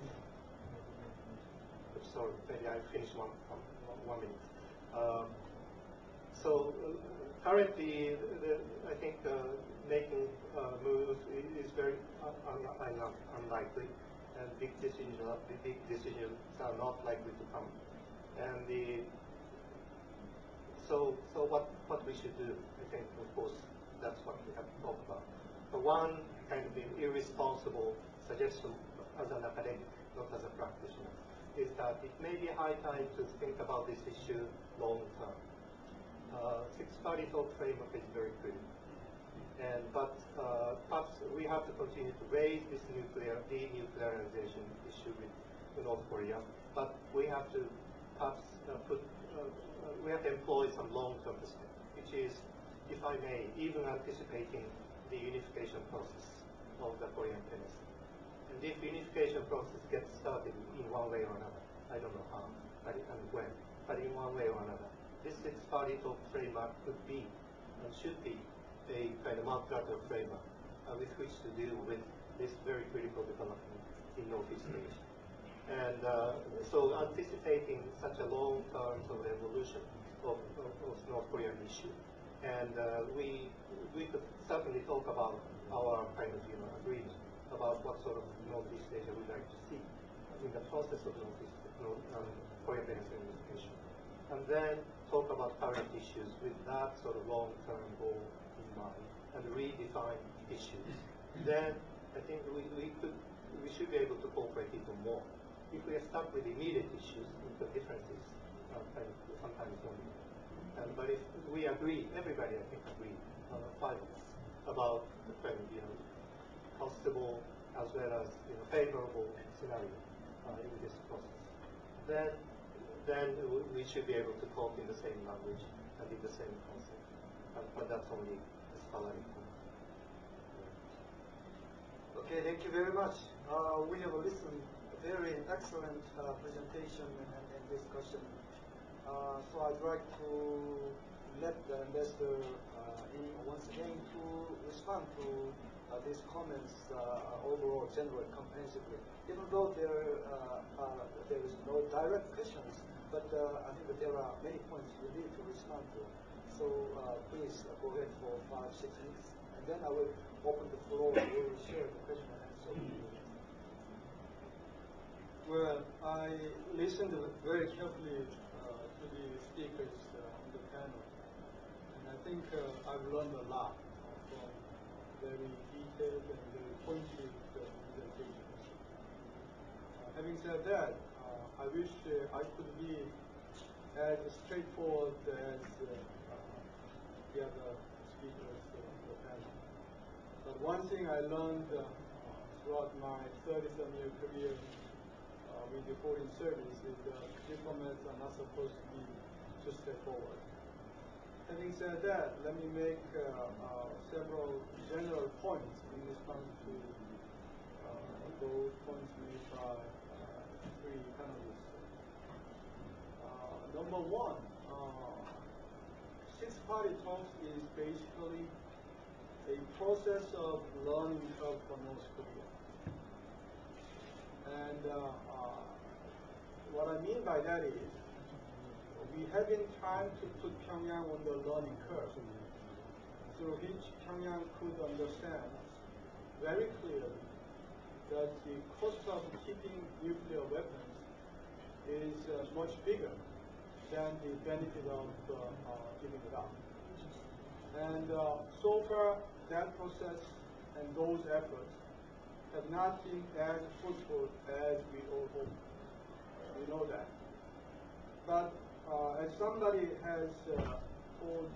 Sorry, maybe I finished one minute. Currently, I think making moves is very unlikely, and big decisions are not likely to come. And so what we should do, I think, of course, that's what we have to talk about. So one kind of irresponsible suggestion as an academic, not as a practitioner, is that it may be high time to think about this issue long term. Six-party talk framework is very critical, but perhaps we have to continue to raise this denuclearization issue with North Korea. But we have to perhaps we have to employ some long-term perspective, which is, if I may, even anticipating the unification process of the Korean Peninsula. And if the unification process gets started in one way or another, I don't know how, and when, but in one way or another, this six-party talk framework could be and should be a kind of multilateral framework with which to deal with this very critical development in Northeast Asia. And so anticipating such a long-term sort of evolution of North Korean issue, and we could certainly talk about our kind of agreement about what sort of Northeast Asia we'd like to see in the process of Korean Peninsula unification, and then talk about current issues with that sort of long-term goal in mind and redefine issues. Then I think we should be able to cooperate even more. If we are stuck with immediate issues, the differences kind of sometimes don't be. But if we agree, everybody I think agrees, 5 of us, about the kind of possible as well as favorable scenario in this process, then we should be able to talk in the same language and in the same concept. But that's only a scholarly point. Okay, thank you very much. We have listened very excellent presentation and discussion. So I'd like to let the investor once again to respond to these comments overall, generally, comprehensively. Even though there is no direct questions, but I think that there are many points you need to respond to. So please go ahead for 5-6 minutes, and then I will open the floor and we will share the question and answer. Well, I listened very carefully to the speakers on the panel, and I think I've learned a lot from very detailed and very pointed presentations. Having said that, I wish I could be as straightforward as the other speakers on the panel. But one thing I learned throughout my 30-some-year career with the foreign service is that diplomats are not supposed to be too straightforward. Having said that, let me make several general points in response to those points made by 3 panelists. Number one, six-party talks is basically a process of learning curve for North Korea. And what I mean by that is, we have been trying to put Pyongyang on the learning curve, through which Pyongyang could understand very clearly that the cost of keeping nuclear weapons is much bigger than the benefit of giving it up. And so far, that process and those efforts have not been as fruitful as we all hoped. We know that. But as somebody has told,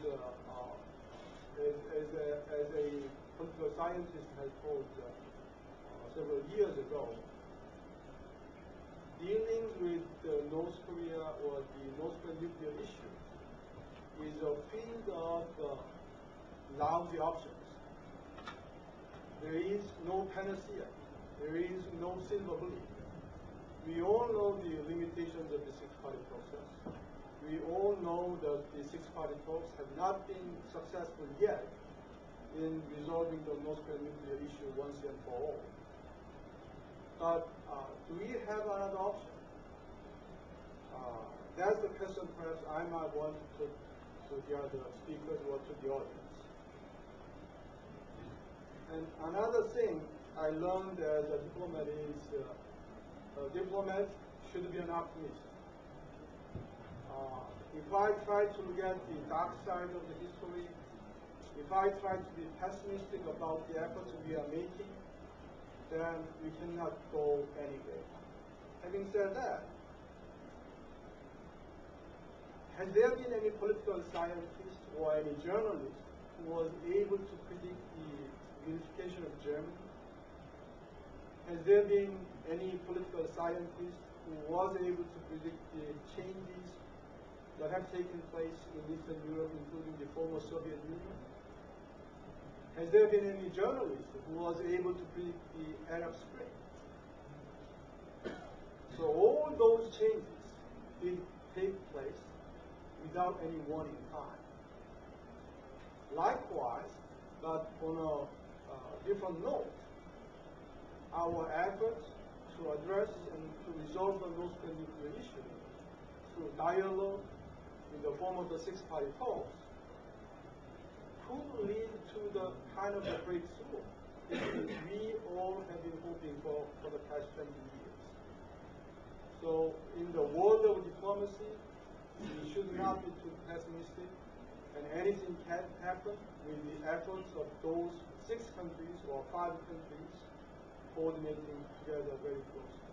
as a political scientist has told several years ago, dealing with North Korea or the North Korean nuclear issue is a field of lousy options. There is no panacea. There is no silver bullet. We all know the limitations of the six-party process. We all know that the six-party talks have not been successful yet in resolving the North Korean nuclear issue once and for all. But do we have another option? That's the question perhaps I might want to put to the other speakers or to the audience. And another thing I learned as a diplomat is a diplomat should be an optimist. If I try to look at the dark side of the history, if I try to be pessimistic about the efforts we are making, then we cannot go anywhere. Having said that, has there been any political scientist or any journalist who was able to predict the unification of Germany? Has there been any political scientist who was able to predict the changes that have taken place in Eastern Europe, including the former Soviet Union? Has there been any journalist who was able to predict the Arab Spring? So all those changes did take place without any warning time. Likewise, but on a different note, our efforts to address and to resolve the North Korean nuclear issue through dialogue in the form of the six-party talks could lead to the kind of a breakthrough that we all have been hoping for the past 20 years. So in the world of diplomacy, we should not be too pessimistic, and anything can happen with the efforts of those 6 countries or 5 countries coordinating together very closely.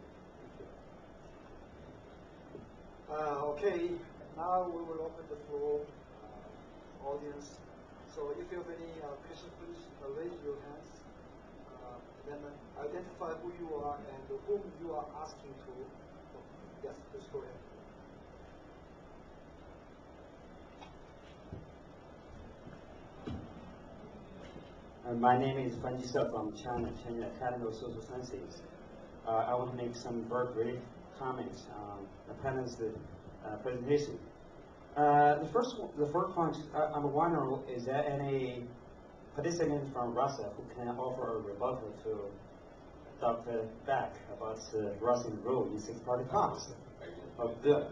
Okay, now we will open the floor, audience. So if you have any questions, please raise your hands. Then identify who you are and whom you are asking to. Yes, please go ahead. My name is Fan Jisa from China Academy of Social Sciences. I want to make some very brief comments on the panel's presentation. The first point I'm wondering, is there any participant from Russia who can offer a rebuttal to Dr. Beck about Russian role in six-party talks? Oh, good.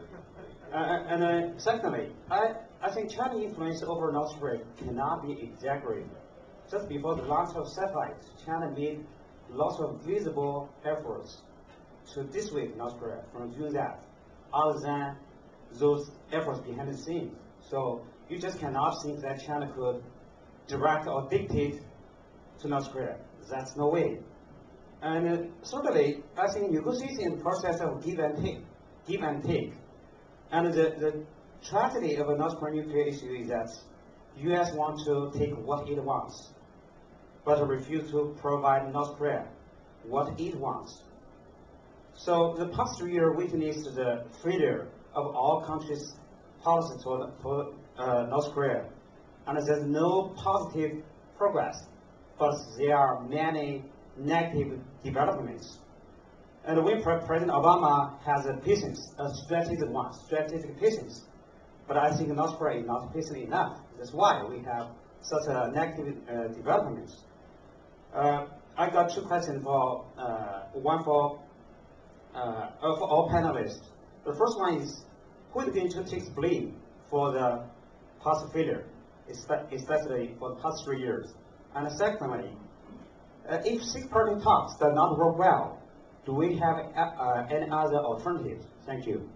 And secondly, I think China's influence over North Korea cannot be exaggerated. Just before the launch of satellites, China made lots of visible efforts to dissuade North Korea from doing that, other than those efforts behind the scenes. So you just cannot think that China could direct or dictate to North Korea. That's no way. And thirdly, I think negotiation process of give and take. And the tragedy of a North Korean nuclear issue is that U.S. wants to take what it wants, but refuse to provide North Korea what it wants. So the past 3 years witnessed the failure of all countries' policy toward North Korea, and there's no positive progress, but there are many negative developments. And when President Obama has a patience, a strategic patience, but I think North Korea is not patient enough. That's why we have such a negative developments. I got 2 questions for one for all panelists. The first one is, who is going to take blame for the past failure, especially for the past 3 years? And secondly, if six-party talks do not work well, do we have any other alternatives? Thank you.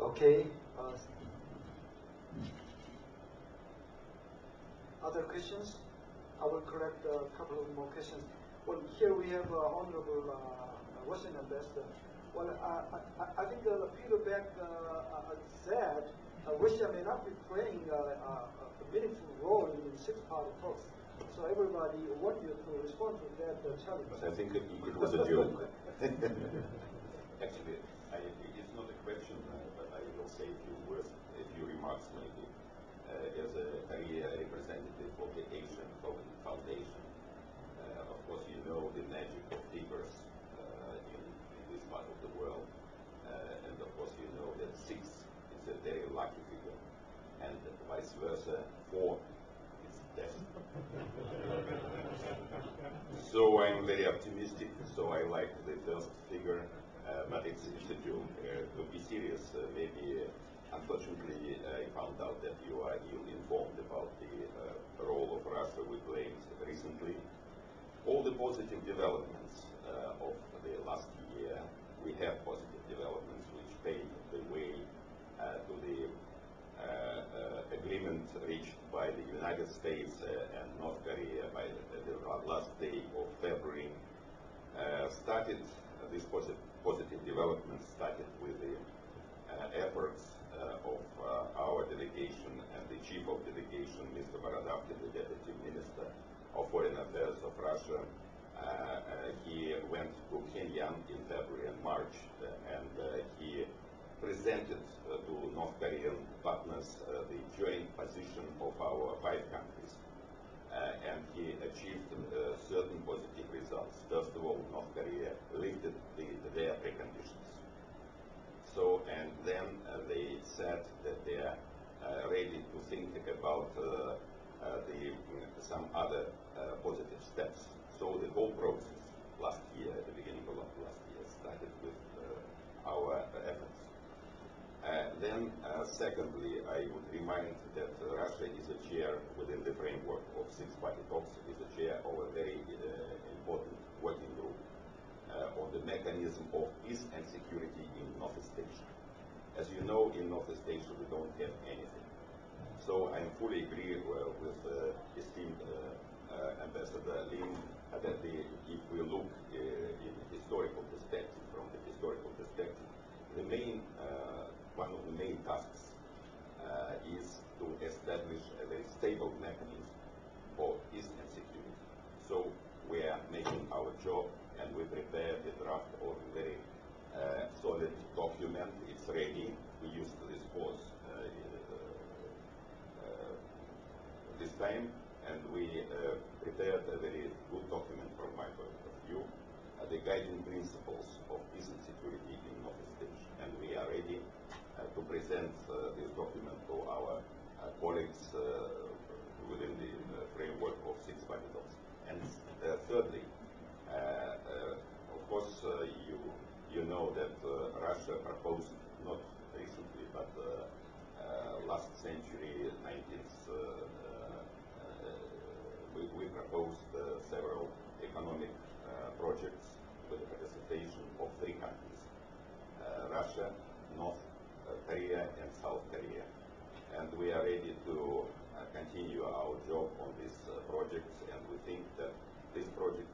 Okay. Other questions? I will correct a couple of more questions. Well, here we have Honorable Russian Ambassador. Well, I think Peter Beck said Russia may not be playing a meaningful role in six-party talks. So everybody want you to respond to that challenge. But I think it was a joke. Actually, it's not a question, but I will say a few words, a few remarks maybe. As a career representative representative of the Asian Foundation. Of course, you know the magic of figures in this part of the world. And of course, you know that 6 is a very lucky figure. And vice versa, 4 is death. So I'm very optimistic. So I like the first figure, but it's a joke. To be serious, maybe unfortunately I found out that you are ill-informed about the role of Russia we played recently. All the positive developments of the last year, we have positive developments which paved the way to the agreement reached by the United States and North Korea by the last day of February. These positive developments started with the efforts of our delegation and the chief of delegation, Mr. Borodavkin, the Deputy Minister of Foreign Affairs of Russia. He went to Pyongyang in February and March, and he presented to North Korean partners the joint position of our 5 countries. And he achieved certain positive results. First of all, North Korea lifted their preconditions. So, and then they said that they are ready to think about some other positive steps. So the whole process last year, at the beginning of last year, started with our efforts. Then, secondly, I would remind that Russia is a chair within the framework of 6-party talks, is a chair of a very important working group on the mechanism of peace and security in Northeast Asia. As you know, in Northeast Asia we don't have anything. So I fully agree with esteemed Ambassador Lin that if we look in historical perspective, from the historical perspective, one of the main tasks is to establish a very stable mechanism for peace and security. So we are making our job, and we prepared a draft of a very solid document. It's ready. We used this pause this time, and we prepared a very good document from my point of view, the guiding principles of peace and security in Northeast Asia. And we are ready to present this document to our colleagues within the framework of 6-party talks. And thirdly, of course, you know that Russia proposed, not recently, but last century, 19th, we proposed several economic projects with the participation of 3 countries, Russia, North Korea, and South Korea. And we are ready to continue our job on these projects, and we think that this project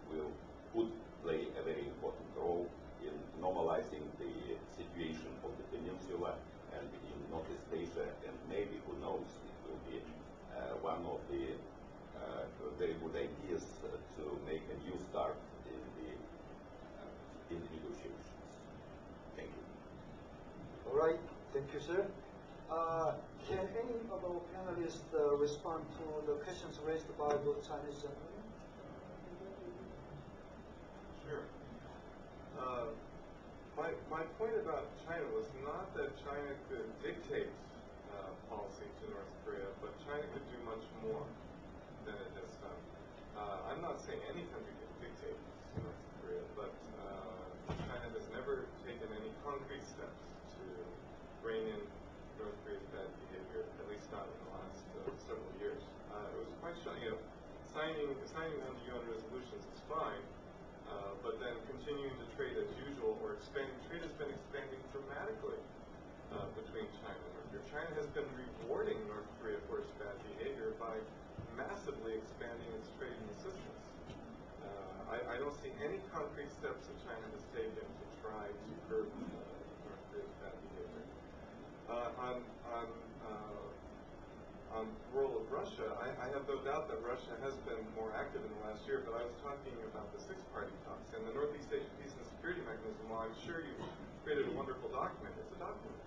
could play a very important role in normalizing the situation of the peninsula and in Northeast Asia, and maybe, who knows, it will be one of the very good ideas to make a new start in the negotiations. Thank you. All right, thank you, sir. Can any of our panelists respond to the questions raised by both Chinese gentlemen? Sure. My point about China was not that China could dictate policy to North Korea, but China could do much more than it has done. I'm not saying any country can dictate to North Korea, but China has never taken any concrete steps to rein in North Korea's bad behavior, at least not in the last several years. It was quite shocking. Signing on the UN resolutions is fine, but then continuing to trade as usual or expanding. Trade has been expanding dramatically between China and North Korea. China has been rewarding North Korea for its bad behavior by massively expanding its trade and assistance. I don't see any concrete steps that China has taken to try to curb North Korea's bad behavior. On the role of Russia, I have no doubt that Russia has been more active in the last year, but I was talking about the 6-party talks and the Northeast Asia Peace and Security Mechanism. While I'm sure you've created a wonderful document, it's a document.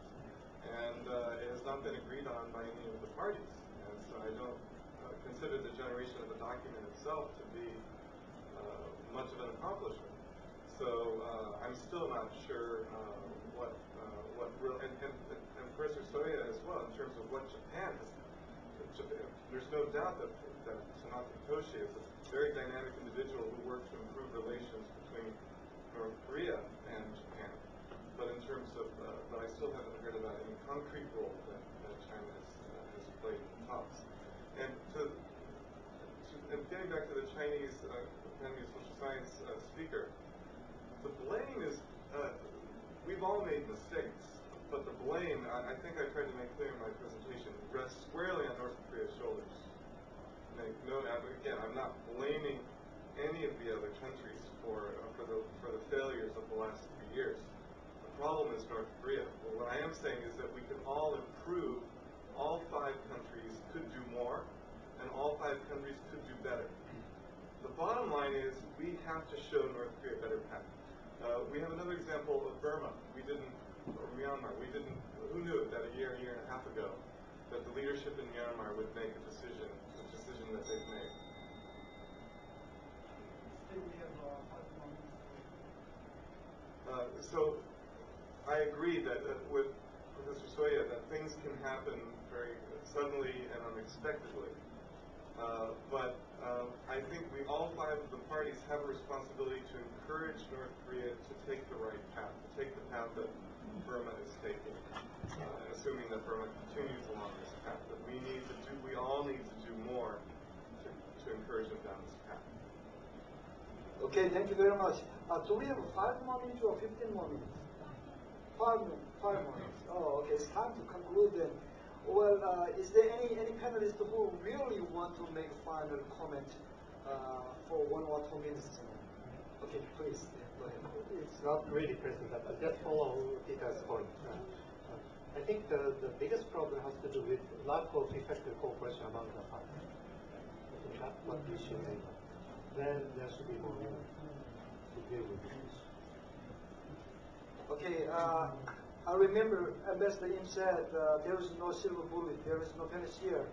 And it has not been agreed on by any of the parties. And so I don't consider the generation of the document itself to be much of an accomplishment. So I'm still not sure what real, and Professor Soya as well, in terms of what Japan has. There's no doubt that Tanaka Toshi is a very dynamic individual who works to improve relations between North Korea and Japan. But in terms of, but I still haven't heard about any concrete role that China has played in talks. And getting back to the Chinese Academy of Social Science speaker, the blame is, we've all made mistakes, but the blame, I think I tried to make clear in my presentation, rests squarely on North Korea's shoulders. Again, I'm not blaming any of the other countries for the failures of the last 3 years. The problem is North Korea. But what I am saying is that we can all improve. All 5 countries could do more, and all 5 countries could do better. The bottom line is we have to show North Korea a better path. We have another example of Burma. Or Myanmar. Who knew that a year and a half ago, that the leadership in Myanmar would make a decision that they've made. So I agree that with Professor Soya that things can happen very suddenly and unexpectedly. But I think all 5 of the parties have a responsibility to encourage North Korea to take the right path, to take the path that Burma is taking, assuming that Burma continues along this path. That we all need to do more to encourage them down this path. Okay, thank you very much. Do we have 5 more minutes or 15 more minutes? 5 more minutes. Oh, okay, it's time to conclude then. Well, is there any panelists who really want to make final comment for 1 or 2 minutes? Okay, please, go ahead. It's not really present, but I'll just follow Peter's point. I think the biggest problem has to do with lack of effective cooperation among the parties. I think that's what we should do. Then there should be more room to deal with this issue. Okay, I remember Ambassador Im said there is no silver bullet, there is no panacea,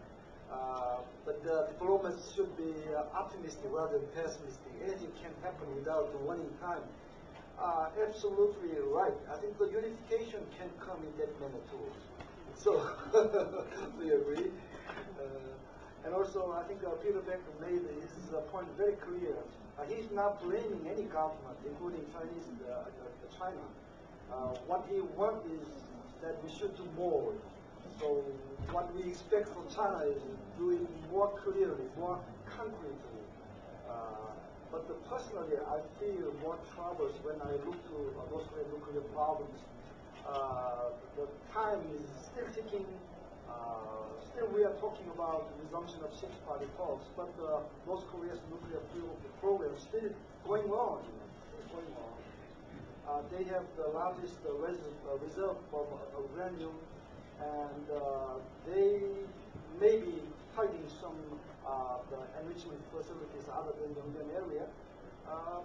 but the diplomats should be optimistic rather than pessimistic. Anything can happen without warning time. Absolutely right. I think the unification can come in that manner too. So, we agree. And also, I think Peter Becker made his point very clear. He's not blaming any government, including China. What he wants is that we should do more. So what we expect from China is doing more clearly, more concretely. But personally, I feel more troubles when I look to North Korean nuclear problems. The time is still ticking. Still, we are talking about the resumption of 6-party talks, but North Korea's nuclear program is still going on. They have the largest reserve of uranium, and they may be hiding some the enrichment facilities other than the Yongbyon area.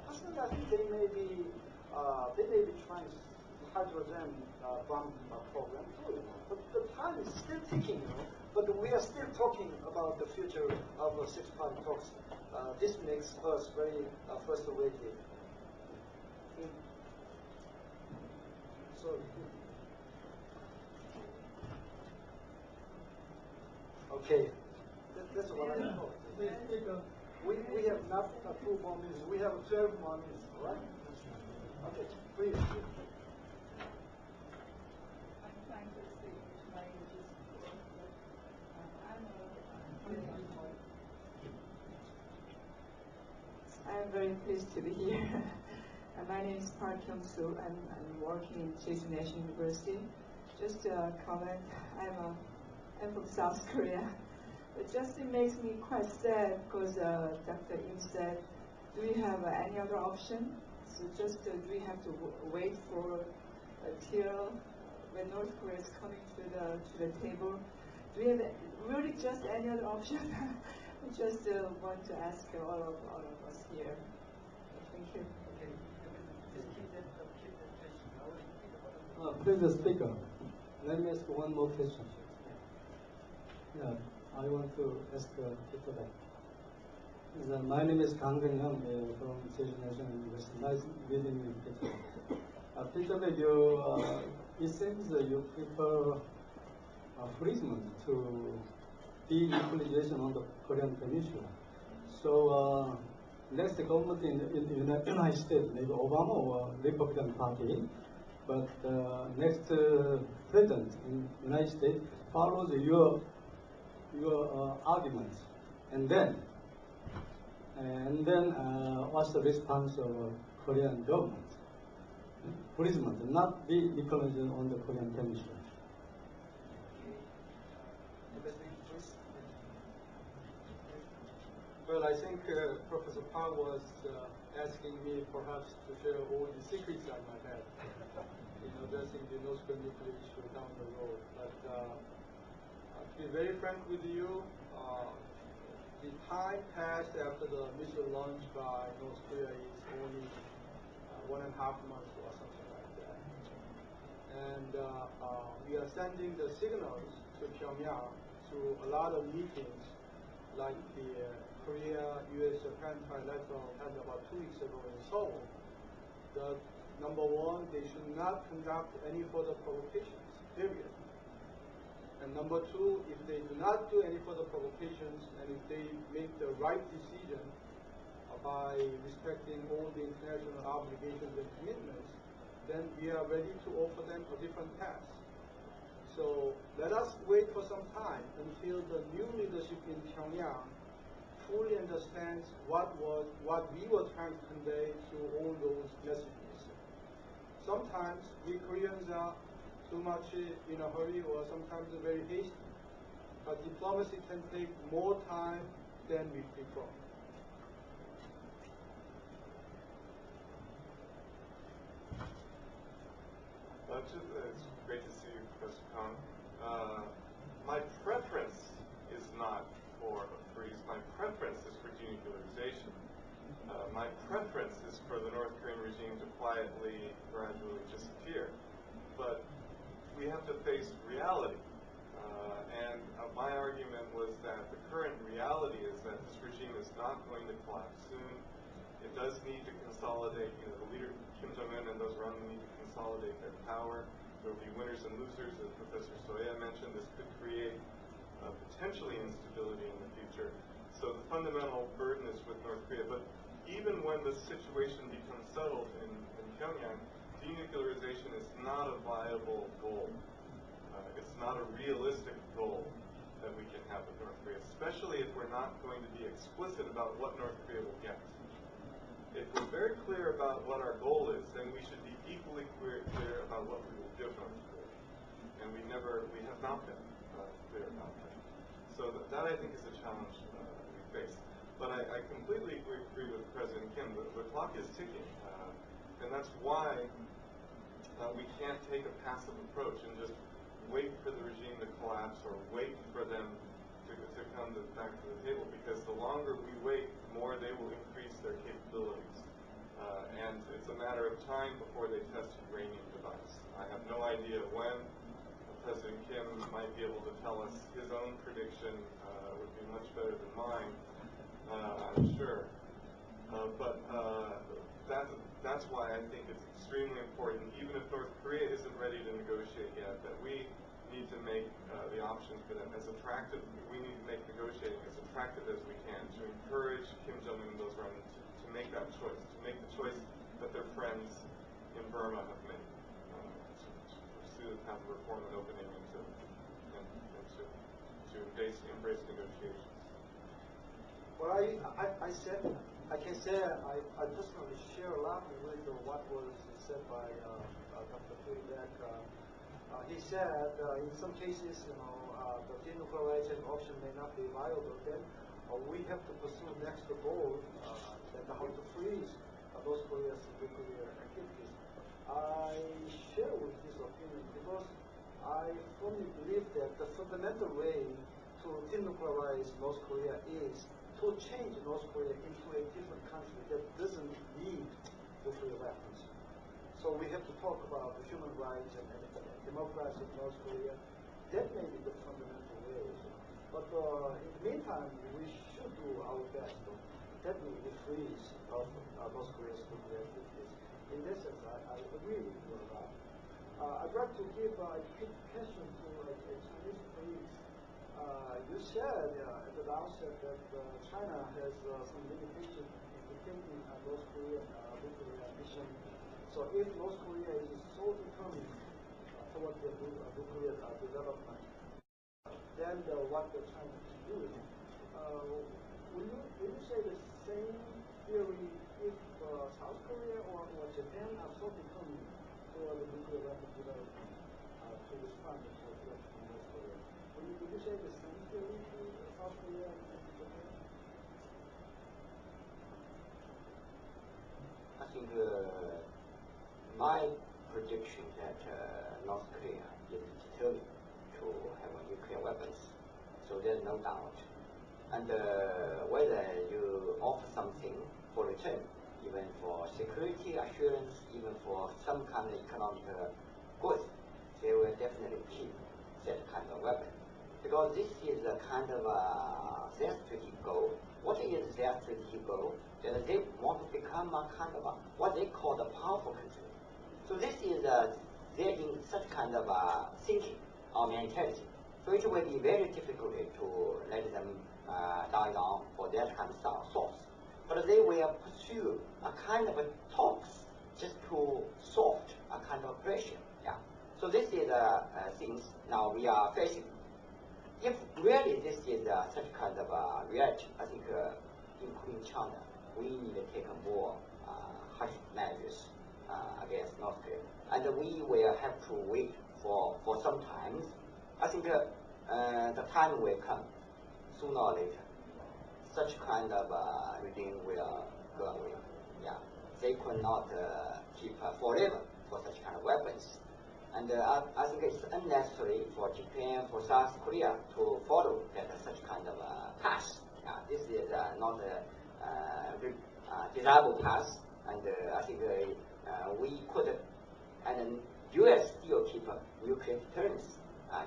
Personally, I think they may be trying hydrogen bomb program too. But the time is still ticking, But we are still talking about the future of 6-party talks. This makes us very frustrated. So, okay, that's what I know. We have not 2 more minutes. We have 12 more minutes, right? Okay, please. I'm trying to see which language is I'm very pleased to be here. My name is Park Hyung-soo. I'm working in Jeju National University. Just a comment, I'm from South Korea. It just makes me quite sad because Dr. Im said, do we have any other option? So just do we have to wait for till when North Korea is coming to the table? Do we have really just any other option? I just want to ask all of us here. Thank you. Okay. Just keep that question. Please, Speaker, let me ask one more question. Yeah, I want to ask Peter that. My name is Kang Young from Jeju National University. Nice meeting you, Peter. Peter, it seems that you prefer freezement to denuclearization on the Korean Peninsula. So next government in the United States, maybe Obama or Republican Party, but next president in the United States follows your arguments, and then what's the response of Korean government? Freezement, not denuclearization on the Korean Peninsula. Well, I think Professor Park was asking me perhaps to share all the secrets I might have in addressing the North Korean nuclear issue down the road. But to be very frank with you, the time passed after the missile launch by North Korea is only 1.5 months or something like that. And we are sending the signals to Pyongyang through a lot of meetings, like the Korea-US-Japan trilateral held about 2 weeks ago in Seoul, that number one, they should not conduct any further provocations, period. And number two, if they do not do any further provocations, and if they make the right decision by respecting all the international obligations and commitments, then we are ready to offer them a different path. So let us wait for some time until the new leadership in Pyongyang fully understands what we were trying to convey through all those messages. Sometimes we Koreans are too much in a hurry, or sometimes very hasty. But diplomacy can take more time than we prefer. It's great to see you, Professor Kang. My preference is not for a freeze. My preference is for denuclearization. My preference is for the North Korean regime to quietly, gradually disappear. But we have to face reality. And my argument was that the current reality is that this regime is not going to collapse soon. It does need to consolidate, the leader Kim Jong-un and those around him need to consolidate their power. There will be winners and losers, as Professor Soya mentioned. This could create potentially instability in the future. So the fundamental burden is with North Korea. But even when the situation becomes settled in Pyongyang, denuclearization is not a viable goal. It's not a realistic goal that we can have with North Korea, especially if we're not going to be explicit about what North Korea will get. If we're very clear about what our goal is, then we should be equally clear about what we will give North Korea. And we have not been clear about that. So that I think is a challenge we face. But I completely agree with President Kim. The clock is ticking. And that's why we can't take a passive approach and just wait for the regime to collapse or wait for them to come back to the table, because the longer we wait, the more they will increase their capabilities. And it's a matter of time before they test a uranium device. I have no idea when. President Kim might be able to tell us his own prediction. Would be much better than mine, I'm sure. But that's why I think it's extremely important, even if North Korea isn't ready to negotiate yet, that we need to make the options for them as attractive. We need to make negotiating as attractive as we can to encourage Kim Jong-un and those around him to make that choice, to make the choice that their friends in Burma have made, to pursue the path of reform and opening and to embrace negotiations. Well, I can say I personally share a lot with what was said by Dr. Friedek. He said in some cases, the denuclearization option may not be viable. Then we have to pursue next goal, and how to freeze North Korea's nuclear activities. I share with this opinion because I firmly believe that the fundamental way to denuclearize North Korea is to change North Korea into a different country that doesn't need nuclear weapons. So we have to talk about the human rights and democracy of North Korea. That may be the fundamental way. But in the meantime, we should do our best to definitely freeze North Korea's nuclear activities. In this sense, I agree with you. I'd like to give a quick question to Chinese colleagues. You said at the outset that China has some limitation in taking North Korean nuclear ambition. So if North Korea is so determined toward the nuclear development, then what China can do? Will you say the same theory if South Korea or Japan are so determined toward the nuclear weapon development to respond to the threat from North Korea? Will you say the same theory to South Korea and Japan? I think my prediction that North Korea is determined to have nuclear weapons, so there's no doubt. And whether you offer something for return, even for security assurance, even for some kind of economic goods, they will definitely keep that kind of weapon. Because this is a kind of their strategic goal. What is their strategic goal? That they want to become a kind of what they call the powerful country. So this is they're in such kind of thinking or mentality. So it will be very difficult to let them die down for that kind of source. But they will pursue a kind of talks just to soft a kind of pressure. Yeah. So this is things now we are facing. If really this is such kind of reality, I think including China, we need to take more harsh measures against North Korea. And we will have to wait for some time. I think the time will come, sooner or later. Such kind of regime will go away. Yeah, they could not keep forever for such kind of weapons. And I think it's unnecessary for Japan, for South Korea to follow such kind of path. This is not a desirable path, and I think we could, and U.S. still keep nuclear deterrence.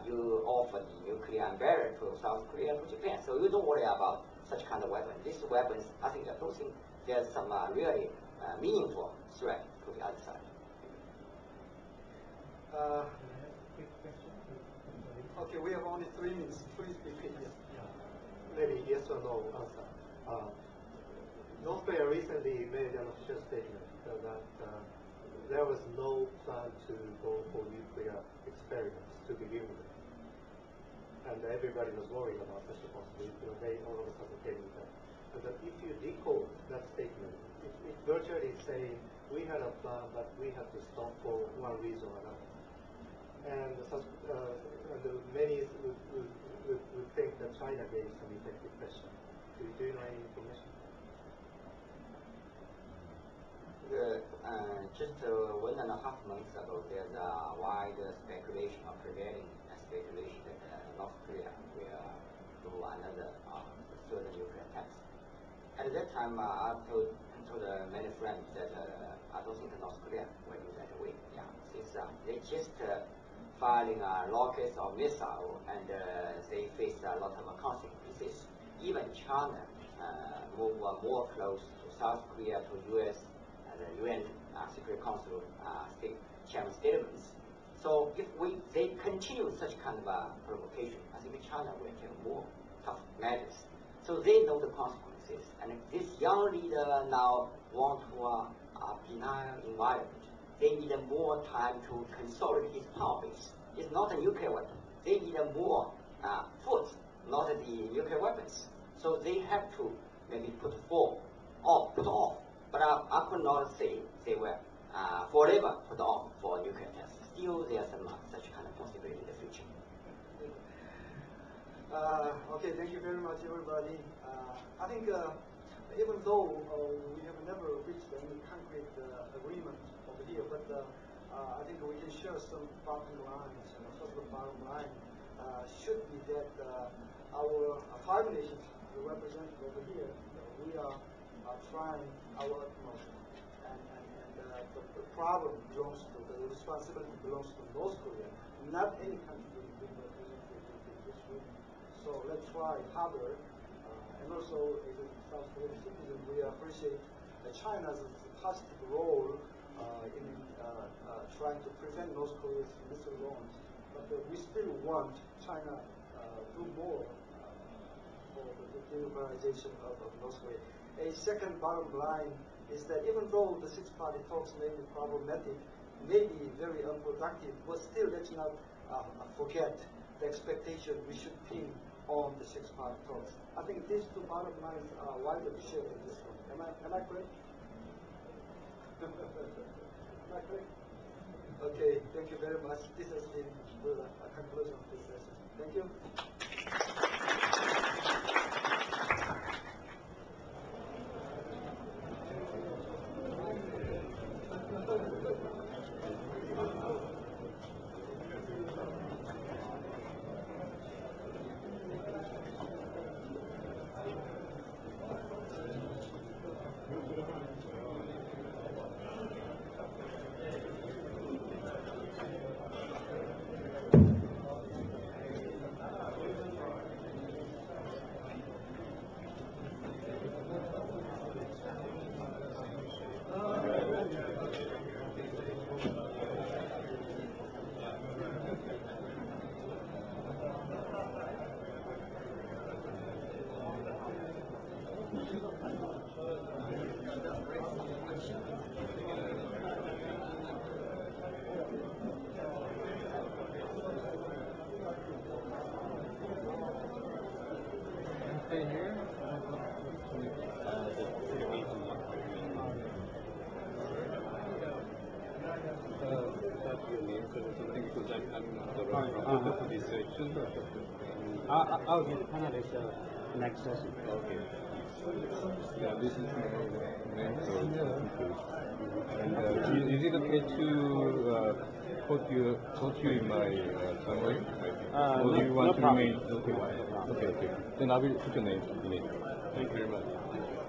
You offer the nuclear barrier to South Korea and Japan, so you don't worry about such kind of weapons. These weapons, I think, I don't think there's some really meaningful threat to the other side. Okay, we have only 3 minutes. Please be quick. Yeah. Maybe yes or no answer. North Korea recently made an official statement that there was no plan to go for nuclear experiments to begin with. And everybody was worried about such a possibility. They all of a sudden came with that. And that if you decode that statement, it virtually is saying we had a plan, but we had to stop for one reason or another. And many would think that China gave some effective pressure. Do you know any information? Just 1.5 months ago, there's a wide speculation or prevailing speculation that North Korea will do another further nuclear test. At that time, I told many friends that I don't think North Korea will do that way. Yeah, since they just firing rockets or missile, and they face a lot of consequences. Even China move more close to South Korea, to U.S. and the UN Security Council chairman statements. So if they continue such kind of provocation, I think China will take more tough measures. So they know the consequences. And if this young leader now want to a benign environment, they need more time to consolidate his power base. It's not a nuclear weapon. They need more foot, not the nuclear weapons. So they have to maybe put off. But I could not say they will forever put off for nuclear tests. Still, there's some such kind of possibility in the future. Okay, thank you very much, everybody. I think even though we have never reached any concrete agreement over here, but I think we can share some bottom lines. And first, the bottom line should be that our 5 nations represented over here, we are trying our utmost, and the problem belongs to, the responsibility belongs to North Korea, not any country being represented in this room. So So let's try harder. And also, as a South Korean citizen, we appreciate China's positive role in trying to prevent North Korea's missile launch. But we still want China do more for the denuclearization of North Korea. A second bottom line is that even though the six-party talks may be problematic, may be very unproductive, but still let's not forget the expectation we should pin on the six-party talks. I think these two bottom lines are widely shared in this one. Am I correct? Am I correct? Okay, thank you very much. This has been the conclusion of this session. Thank you. Stay here. That's your name, so something because I'm the rapporteur for this section. I'll get panelists next session. Okay. Yeah, this is my name, so and is it okay to quote you in my summary? Or do you want to remain? Okay. Then I will put your name in it. Thank you very much.